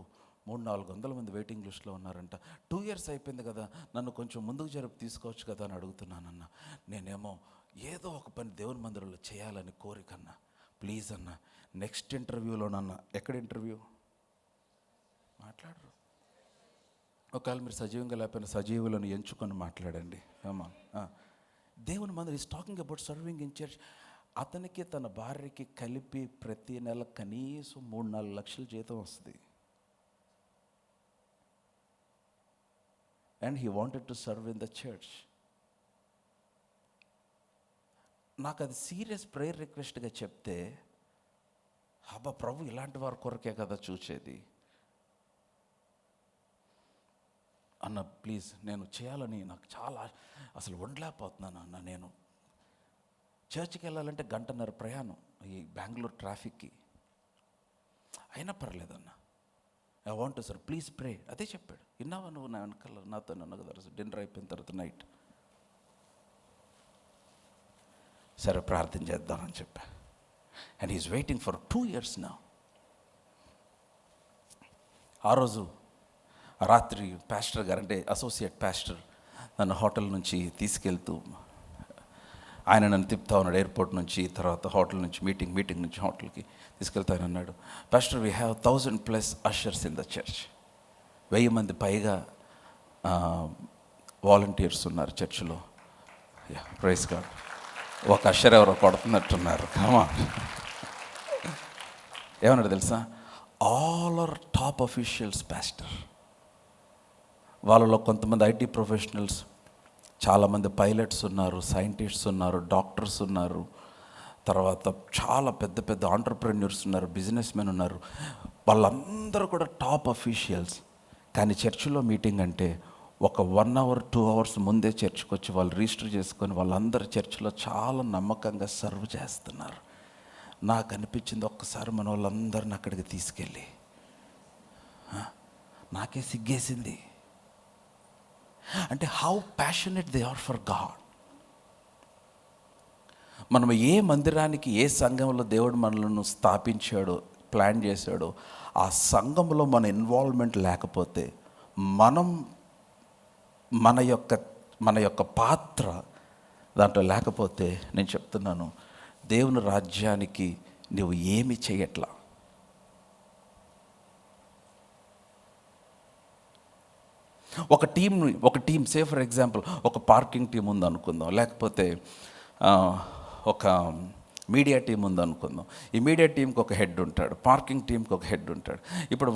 300-400 మంది వెయిటింగ్ లిస్ట్లో ఉన్నారంట. 2 years అయిపోయింది కదా, నన్ను కొంచెం ముందుకు జరుపు తీసుకోవచ్చు కదా అని అడుగుతున్నానన్న. నేనేమో ఏదో ఒక పని దేవుని మందిరంలో చేయాలని కోరికన్నా. ప్లీజ్ అన్న, నెక్స్ట్ ఇంటర్వ్యూలో నన్న. ఎక్కడ ఇంటర్వ్యూ? మాట్లాడరు. ఒకవేళ మీరు సజీవంగా లేకపోయినా సజీవులను ఎంచుకొని మాట్లాడండి. ఏమా, దేవుని మందిరం is talking about serving in church. అతనికి తన భార్యకి కలిపి ప్రతి నెల కనీసం 3-4 లక్షల జీతం వస్తుంది. And he wanted to serve in the church. నాకు అది సీరియస్ ప్రేయర్ రిక్వెస్ట్గా చెప్తే, అబ్బా ప్రభు ఇలాంటి వారి కొరకే కదా చూసేది అన్న. ప్లీజ్, నేను చేయాలని నాకు చాలా అసలు ఉండలేకపోతున్నాను అన్న. నేను చర్చ్కి వెళ్ళాలంటే 1.5 ప్రయాణం ఈ బెంగళూరు ట్రాఫిక్కి. అయినా పర్లేదన్న, I want to sir, please pray. అదే చెప్పాడు. విన్నావా నువ్వు? నా వెనకాల నాతో ఉన్నా కదా డిన్నర్ అయిపోయిన తర్వాత నైట్. సరే ప్రార్థన చేద్దామని చెప్పా. And he's waiting for 2 years నా. ఆ రోజు రాత్రి పాస్టర్ గారు, అంటే అసోసియేట్ పాస్టర్, నన్ను హోటల్ నుంచి తీసుకెళ్తూ, ఆయన నన్ను తిప్పుతా ఉన్నాడు ఎయిర్పోర్ట్ నుంచి, తర్వాత హోటల్ నుంచి మీటింగ్ నుంచి హోటల్కి తీసుకెళ్తా అన్నాడు, pastor we have 1000+ ushers in the church. 1000 మంది పైగా వాలంటీర్స్ ఉన్నారు చర్చిలో. Praise God. ఒక అషర్ ఎవరో కొడుతున్నట్టున్నారు. కమా, ఏమన్నాడు తెలుసా? All are top officials pastor. వాళ్ళలో కొంతమంది ఐటీ ప్రొఫెషనల్స్, చాలామంది పైలట్స్ ఉన్నారు, సైంటిస్ట్స్ ఉన్నారు, డాక్టర్స్ ఉన్నారు, తర్వాత చాలా పెద్ద పెద్ద ఆంటర్ప్రెన్యూర్స్ ఉన్నారు, బిజినెస్ మెన్ ఉన్నారు. వాళ్ళందరూ కూడా టాప్ అఫీషియల్స్. కానీ చర్చిలో మీటింగ్ అంటే ఒక 1 hour 2 hours ముందే చర్చికి వచ్చి వాళ్ళు రిజిస్టర్ చేసుకొని వాళ్ళందరూ చర్చిలో చాలా నమ్మకంగా సర్వ్ చేస్తున్నారు. నాకు అనిపించింది, ఒక్కసారి మన వాళ్ళందరిని అక్కడికి తీసుకెళ్ళి, నాకే సిగ్గేసింది. అంటే how passionate they are for God. మనం ఏ మందిరానికి, ఏ సంఘంలో దేవుడు మనల్ని స్థాపించాడో, ప్లాన్ చేశాడో, ఆ సంఘంలో మన ఇన్వాల్వ్మెంట్ లేకపోతే, మనం మన యొక్క పాత్ర దాంట్లో లేకపోతే, నేను చెప్తున్నాను, దేవుని రాజ్యానికి నువ్వు ఏమి చేయట్లా. ఒక టీం సే ఫర్ ఎగ్జాంపుల్ ఒక పార్కింగ్ టీం ఉంది అనుకుందాం, లేకపోతే ఒక మీడియా టీం ఉంది అనుకుందాం. ఈ మీడియా టీంకి ఒక హెడ్ ఉంటాడు, పార్కింగ్ టీంకి ఒక హెడ్ ఉంటాడు. ఇప్పుడు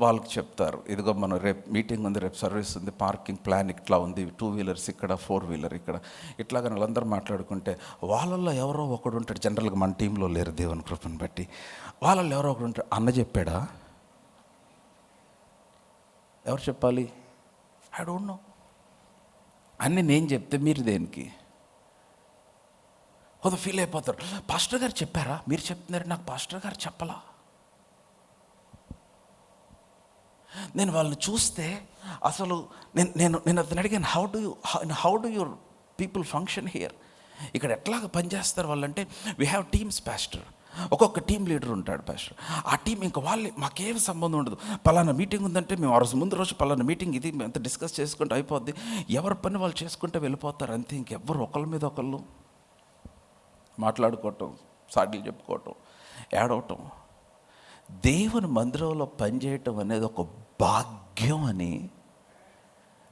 వాళ్ళకి చెప్తారు, ఇదిగో మనం రేపు మీటింగ్ ఉంది, రేపు సర్వీస్ ఉంది, పార్కింగ్ ప్లాన్ ఇట్లా ఉంది, 2 వీలర్స్ ఇక్కడ, 4 వీలర్ ఇక్కడ, ఇట్లాగా వాళ్ళందరూ మాట్లాడుకుంటే వాళ్ళల్లో ఎవరో ఒకడు ఉంటాడు. జనరల్గా మన టీంలో లేరు, దేవుని కృపను బట్టి. వాళ్ళల్లో ఎవరో ఒకడు ఉంటాడు, అన్న చెప్పాడా? ఎవరు చెప్పాలి? I don't know. అన్నీ నేను చెప్తే మీరు దేనికి కొంత ఫీల్ అయిపోతారు. పాస్టర్ గారు చెప్పారా? మీరు చెప్తున్నారు, నాకు పాస్టర్ గారు చెప్పలా. నేను వాళ్ళని చూస్తే అసలు నేను అతను అడిగాను, how do your people function here? ఇక్కడ ఎట్లాగ పనిచేస్తారు వాళ్ళంటే, వీ హ్యావ్ టీమ్స్ పాస్టర్. ఒక్కొక్క టీం లీడర్ ఉంటాడు పాస్టర్. ఆ టీం ఇంకా వాళ్ళే, మాకేం సంబంధం ఉండదు. పలానా మీటింగ్ ఉందంటే మేము ఆ రోజు ముందు రోజు పలానా మీటింగ్ ఇది ఎంత డిస్కస్ చేసుకుంటూ అయిపోద్ది, ఎవరి పని వాళ్ళు చేసుకుంటూ వెళ్ళిపోతారు అంతే. ఇంకెవ్వరు ఒకళ్ళ మీద ఒకళ్ళు మాట్లాడుకోవటం, సాడీలు చెప్పుకోవటం, ఏడవటం. దేవుని మందిరంలో పనిచేయటం అనేది ఒక భాగ్యం అని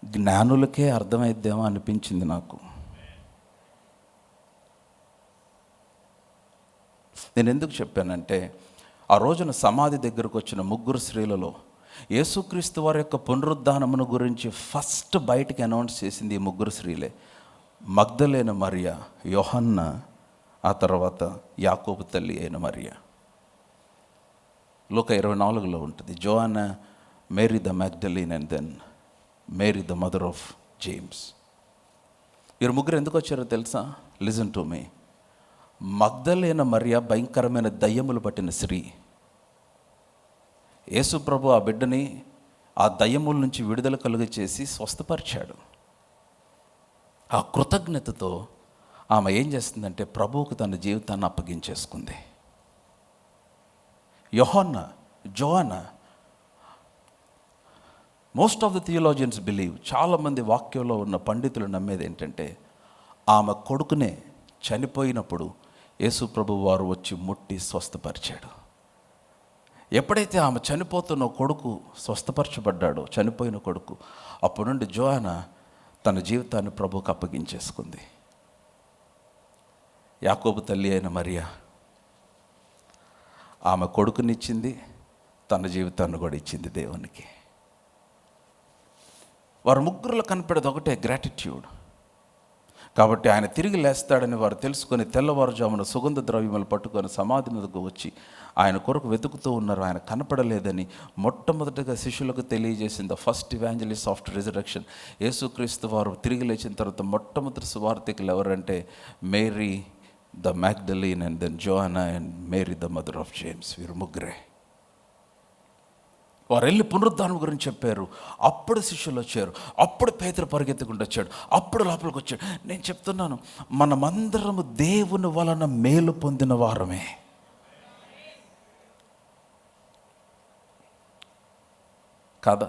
జ్ఞానులకే అర్థమైద్దేమో అనిపించింది నాకు. నేను ఎందుకు చెప్పానంటే, ఆ రోజున సమాధి దగ్గరకు వచ్చిన 3 స్త్రీలలో యేసుక్రీస్తు వారి యొక్క పునరుద్ధానమును గురించి ఫస్ట్ బయటికి అనౌన్స్ చేసింది ఈ 3 స్త్రీలే. మగ్దలేన మరియ, యోహన్న, ఆ తర్వాత యాకోబు తల్లి అయిన మరియ. లూకా 24లో ఉంటుంది. Joanna, Mary the Magdalene and then Mary the mother of James. వీరు 3 ఎందుకు వచ్చారో తెలుసా? లిజన్ టు మీ. మగ్దలేన మరియ భయంకరమైన దయ్యములు పట్టిన స్త్రీ. యేసు ప్రభు ఆ బిడ్డని ఆ దయ్యముల నుంచి విడుదల కలుగ చేసి స్వస్థపరిచాడు. ఆ కృతజ్ఞతతో ఆమె ఏం చేస్తుందంటే, ప్రభువుకు తన జీవితాన్ని అప్పగించేసుకుంది. జోయానా, most of the theologians believe, చాలామంది వాక్యంలో ఉన్న పండితులు నమ్మేది ఏంటంటే, ఆమె కొడుకునే చనిపోయినప్పుడు యేసు ప్రభు వారు వచ్చి ముట్టి స్వస్థపరిచాడు. ఎప్పుడైతే ఆమె చనిపోతున్న కొడుకు స్వస్థపరచబడ్డాడో, చనిపోయిన కొడుకు, అప్పటి నుండి జోయానా తన జీవితాన్ని ప్రభువుకు అప్పగించేసుకుంది. యాకోబు తల్లి అయిన మరియ ఆమె కొడుకునిచ్చింది, తన జీవితాన్ని కూడా ఇచ్చింది దేవునికి. వారు 3లో కనపడేది ఒకటే, గ్రాటిట్యూడ్. కాబట్టి ఆయన తిరిగి లేస్తాడని వారు తెలుసుకొని తెల్లవారుజామున సుగంధ ద్రవ్యములు పట్టుకొని సమాధి మీదకు వచ్చి ఆయన కొరకు వెతుకుతూ ఉన్నారు. ఆయన కనపడలేదని మొట్టమొదటిగా శిష్యులకు తెలియజేసింది. The first evangelist after resurrection. Yesu Kristu వారు తిరిగి లేచిన తర్వాత మొట్టమొదటి సువార్థికులు ఎవరంటే, Mary the Magdalene and then Joanna and Mary the mother of James. వీరు 3. వారు వెళ్ళి పునరుద్ధానం గురించి చెప్పారు. అప్పుడు శిష్యులు వచ్చారు. అప్పుడు పేతురు పరిగెత్తుకుంటూ వచ్చాడు. అప్పుడు లోపలికి వచ్చాడు. నేను చెప్తున్నాను, మనమందరము దేవుని వలన మేలు పొందిన వారమే. కాదా?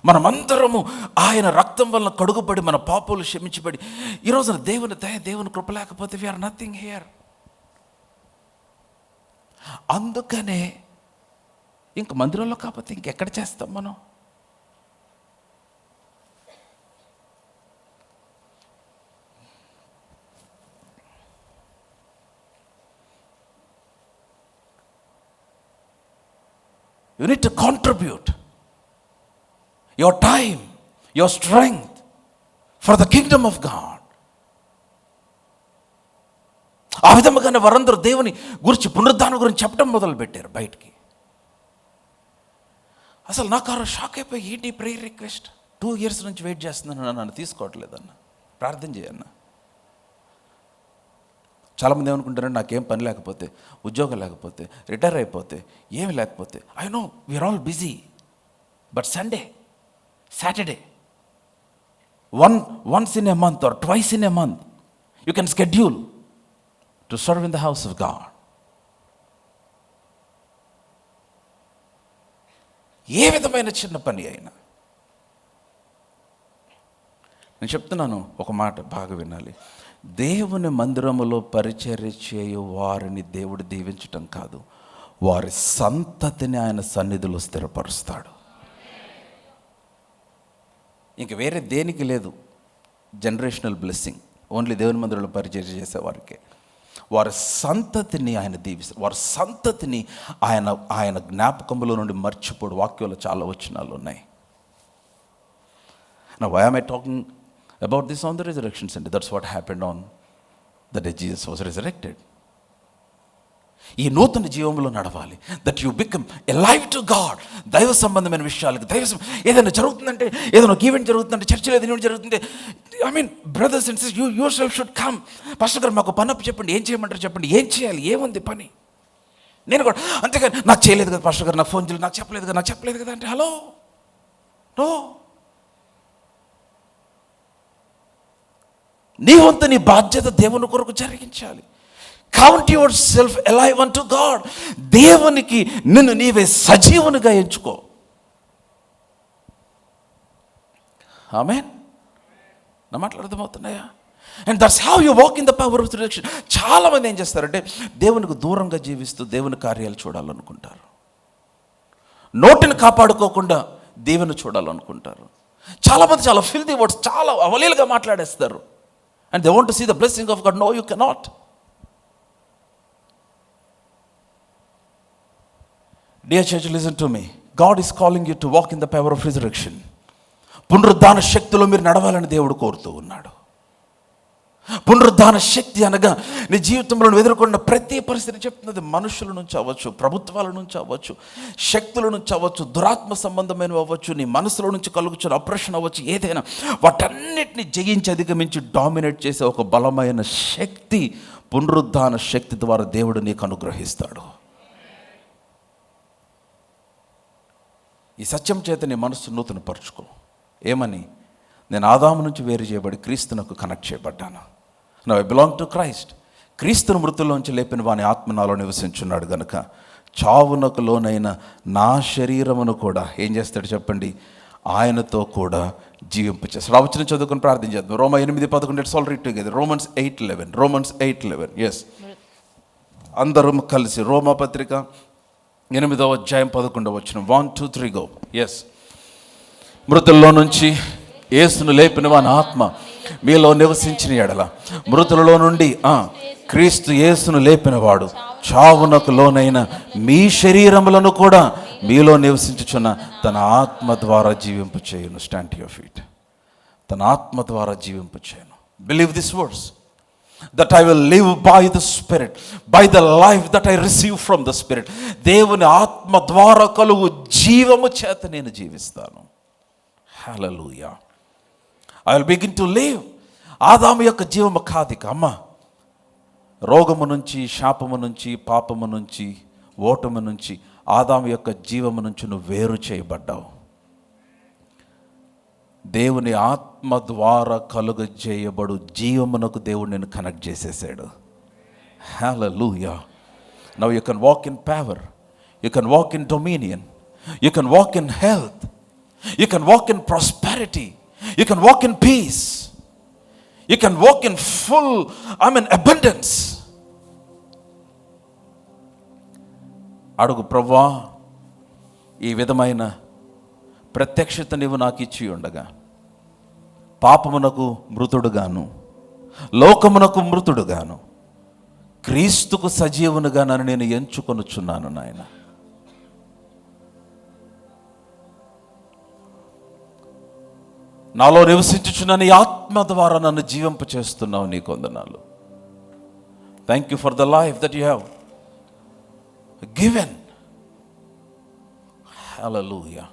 మనమందరము ఆయన రక్తం వలన కడుగుబడి, మన పాపాలు క్షమించబడి, ఈరోజున దేవుని దయ, దేవుని కృప లేకపోతే వీఆర్ నథింగ్ హియర్. అందుకనే ఇంక మందిరంలో కాకపోతే ఇంకెక్కడ చేస్తాం మనం? You need to contribute your time, your strength for the kingdom of God. ఆ విధముగానే వారందరూ దేవుని గురించి, పునరుద్ధానం గురించి చెప్పడం మొదలుపెట్టారు బయటికి. అసలు నాకు ఆ షాక్ అయిపోయి, ఏంటి ప్రేయర్ రిక్వెస్ట్? 2 years నుంచి వెయిట్ చేస్తున్నాను, నన్ను తీసుకోవట్లేదన్న, ప్రార్థన చేయన్న. చాలామంది ఏమనుకుంటారంటే, నాకేం పని లేకపోతే, ఉద్యోగం లేకపోతే, రిటైర్ అయిపోతే, ఏమి లేకపోతే, I know we're all busy, but Sunday, Saturday once in a month or twice in a month, you can schedule to serve in the house of God. ఏ విధమైన చిన్న పని అయినా. నేను చెప్తున్నాను, ఒక మాట బాగా వినాలి. దేవుని మందిరములో పరిచర్య చేయు వారిని దేవుడు దీవించటం కాదు, వారి సంతతిని ఆయన సన్నిధిలో స్థిరపరుస్తాడు. ఇంక వేరే దేనికి లేదు జనరేషనల్ బ్లెస్సింగ్, ఓన్లీ దేవుని మందిరంలో పరిచర్య చేసేవారికే. వారి సంతతిని ఆయన దీవిస్తాడు. వారి సంతతిని ఆయన జ్ఞాపకములో నుండి మర్చిపోడు. వాక్యంలో చాలా వచనాలు ఉన్నాయి. Now why am I talking about this on the resurrection Sunday? That's what happened on the day Jesus was resurrected. ఈ నూతన జీవంలో నడవాలి. That you become alive to God. దైవ సంబంధమైన విషయాలకు ఏదైనా జరుగుతుందంటే, ఏదైనా ఒక ఈవెంట్ జరుగుతుందంటే, చర్చలో ఏదైనా జరుగుతుంటే, I mean brothers and sisters, your self should come. Pastor గారు మాకు పని అప్పు చెప్పండి, ఏం చేయమంటారు చెప్పండి, ఏం చేయాలి, ఏముంది పని. నేను కూడా అంతేగాని నాకు చేయలేదు కదా పాస్టర్ గారు, నాకు ఫోన్ చేయలేదు, నాకు చెప్పలేదు కదా అంటే హలో నో. నీ వంతు నీ బాధ్యత దేవుని కొరకు జరిగించాలి. Count yourself alive unto God. దేవునికి నిన్ను నీవే సజీవునిగా ఎంచుకో. ఆమేన్. నా మాటలు అర్థమవుతున్నాయా? And that's how you walk in the power of resurrection. చాలామంది ఏం చేస్తారంటే దేవునికి దూరంగా జీవిస్తూ దేవుని కార్యాలు చూడాలనుకుంటారు. నోటిని కాపాడుకోకుండా దేవుని చూడాలనుకుంటారు. చాలామంది చాలా ఫిల్తీ వర్డ్స్, చాలా అవలీలుగా మాట్లాడేస్తారు. And they want to see the blessing of God. No, you cannot. Dear church, listen to me. God is calling you to walk in the power of resurrection. పునరుద్ధాన శక్తిలో మీరు నడవాలని దేవుడు కోరుతూ ఉన్నాడు. పునరుద్ధాన శక్తి అనగా నీ జీవితంలో ఎదుర్కొన్న ప్రతి పరిస్థితి చెప్తున్నది. మనుషుల నుంచి అవ్వచ్చు, ప్రభుత్వాల నుంచి అవ్వచ్చు, శక్తుల నుంచి అవ్వచ్చు, దురాత్మ సంబంధమైనవి అవ్వచ్చు, నీ మనసులో నుంచి కలుగుచున్న అప్రెషన్ అవ్వచ్చు, ఏదైనా వాటన్నిటిని జయించి అధిగమించి డామినేట్ చేసే ఒక బలమైన శక్తి పునరుద్ధాన శక్తి ద్వారా దేవుడు నీకు అనుగ్రహిస్తాడు. ఈ సత్యం చేత నీ మనసు నూతన పరుచుకో. ఏమని? నేను ఆదాము నుంచి వేరు చేయబడి క్రీస్తునకు కనెక్ట్ చేయబడ్డాను. Now I belong to Christ. క్రీస్తును మృతుల్లోంచి లేపిన వాని ఆత్మ నాలో నివసించున్నాడు గనుక చావునకు లోనైన నా శరీరమును కూడా ఏం చేస్తాడు చెప్పండి? ఆయనతో కూడా జీవింపచేస్తాడు. ఆ వచనం చదువుకుని ప్రార్థన చేద్దాం. రోమా 8:11. It's all read together. Romans 8:11. Yes, అందరం కలిసి రోమా పత్రిక 8వ అధ్యాయం 11వ వచనం. 1, 2, 3 గో. ఎస్. మృతుల్లో నుంచి యేసును లేపిన వాని ఆత్మ మీలో నివసించిన ఎడల, మృతులలో నుండి క్రీస్తు యేసును లేపినవాడు చావునకు లోనైన మీ శరీరములను కూడా మీలో నివసించుచున్న తన ఆత్మ ద్వారా జీవింపు చేయును. Stand to your feet. తన ఆత్మ ద్వారా జీవింపు చేయును. Believe this words. That I will live by the Spirit, by the life that I receive from the Spirit. దేవుని ఆత్మ ద్వారా కలుగు జీవము చేత నేను జీవిస్తాను. హల్లెలూయా. I will begin to live. ఆదాము యొక్క జీవము కాదిక అమ్మ. రోగము నుంచి, శాపము నుంచి, పాపము నుంచి, ఓటము నుంచి, ఆదాము యొక్క జీవము నుంచి నువ్వు వేరు చేయబడ్డావు. దేవుని ఆత్మ ద్వారా కలుగజేయబడు జీవమునకు దేవుడు నేను కనెక్ట్ చేసేసాడు. హల్లెలూయా. Now you can walk in power, you can walk in dominion, you can walk in health, you can walk in prosperity, you can walk in peace, you can walk in full abundance. అడుగు, ప్రభువా ఈ విధమైన ప్రత్యక్షత నీవు నాకు ఇచ్చి ఉండగా పాపమునకు మృతుడుగాను, లోకమునకు మృతుడుగాను, క్రీస్తుకు సజీవునిగా నన్ను నేను ఎంచుకొనుచున్నాను నాయన. నాలో నివసించుచున్న నీ ఆత్మ ద్వారా నన్ను జీవింప చేస్తున్నావు. నీ వందనాలు. Thank you for the life that you have given. హల్లెలూయా.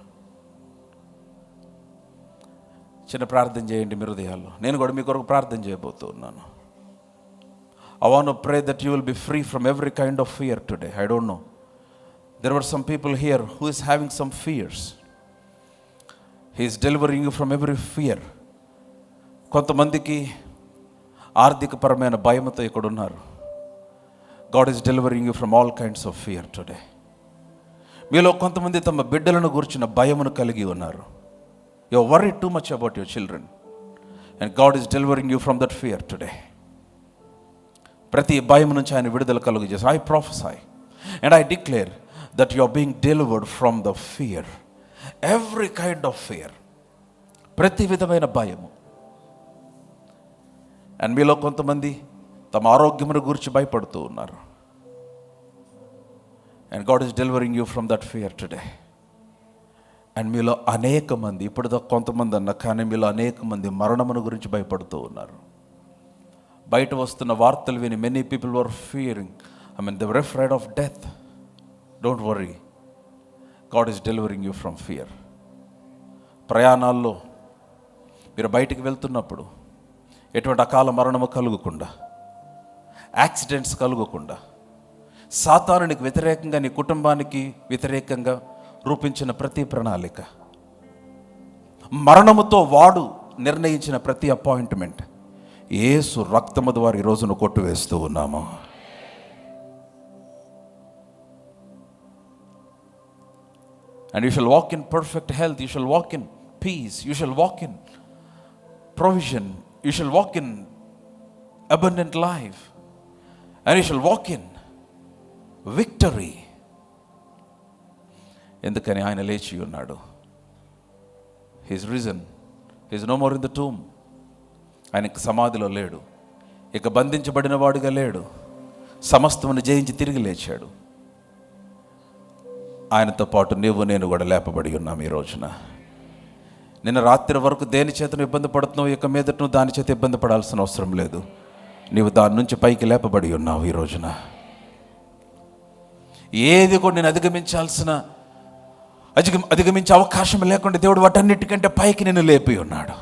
చిన్న ప్రార్థన చేయండి మీ హృదయాల్లో. నేను కూడా మీ కొరకు ప్రార్థన చేయబోతున్నాను. I want to pray that you will be free from every kind of fear today. I don't know. There were some people here who is having some fears. He is delivering you from every fear. కొంతమందికి ఆర్థికపరమైన భయంతో ఇక్కడ ఉన్నారు. God is delivering you from all kinds of fear today. మీలో కొంతమంది తమ బిడ్డలను గురించిన భయమును కలిగి ఉన్నారు. You are worried too much about your children and God is delivering you from that fear today. ప్రతి భయం నుంచి ఆయన విడుదల కలుగు చేసి I prophesy and I declare that you are being delivered from the fear, every kind of fear, ప్రతి విధమైన భయము. అండ్ మీలో కొంతమంది తమ ఆరోగ్యమును గురించి భయపడుతూ ఉన్నారు. And God is delivering you from that fear today. And మీలో అనేక మంది, ఇప్పుడు కొంతమంది అన్న, కానీ మీలో అనేక మంది మరణమును గురించి భయపడుతూ ఉన్నారు. బయట వస్తున్న వార్తలు విని many people were Fearing, they were afraid of death. Don't worry, God is delivering you from fear. ప్రయాణాల్లో మీరు బయటికి వెళ్తున్నప్పుడు ఎటువంటి అకాల మరణము కలుగకుండా, యాక్సిడెంట్స్ కలుగకుండా, సాతానునికి వ్యతిరేకంగా నీ కుటుంబానికి వ్యతిరేకంగా రూపించిన ప్రతి ప్రణాళిక, మరణముతో వాడు నిర్ణయించిన ప్రతి అపాయింట్మెంట్ యేసు రక్తము ద్వారా ఈ రోజును కొట్టువేస్తూ ఉన్నాము. And you shall walk in perfect health, you shall walk in peace, you shall walk in provision, you shall walk in abundant life, and you shall walk in victory. ఎందుకని ఆయన లేచి ఉన్నాడు. He is risen. He is no more in the tomb. ఆయనకి సమాధిలో లేడు, ఇక బంధించబడిన వాడుగా లేడు, సమస్తమును జయించి తిరిగి లేచాడు. ఆయనతో పాటు నీవు నేను కూడా లేపబడి ఉన్నాం ఈ రోజున. నిన్న రాత్రి వరకు దేని చేతను ఇబ్బంది పడుతున్నావు, ఇక మీదట నువ్వు దాని చేత ఇబ్బంది పడాల్సిన అవసరం లేదు. నీవు దాని నుంచి పైకి లేపబడి ఉన్నావు ఈ రోజున. ఏది కూడా నేను అధిగమించే అవకాశం లేకుండా దేవుడు వాటన్నిటికంటే పైకి నిన్ను లేపి ఉన్నాడు.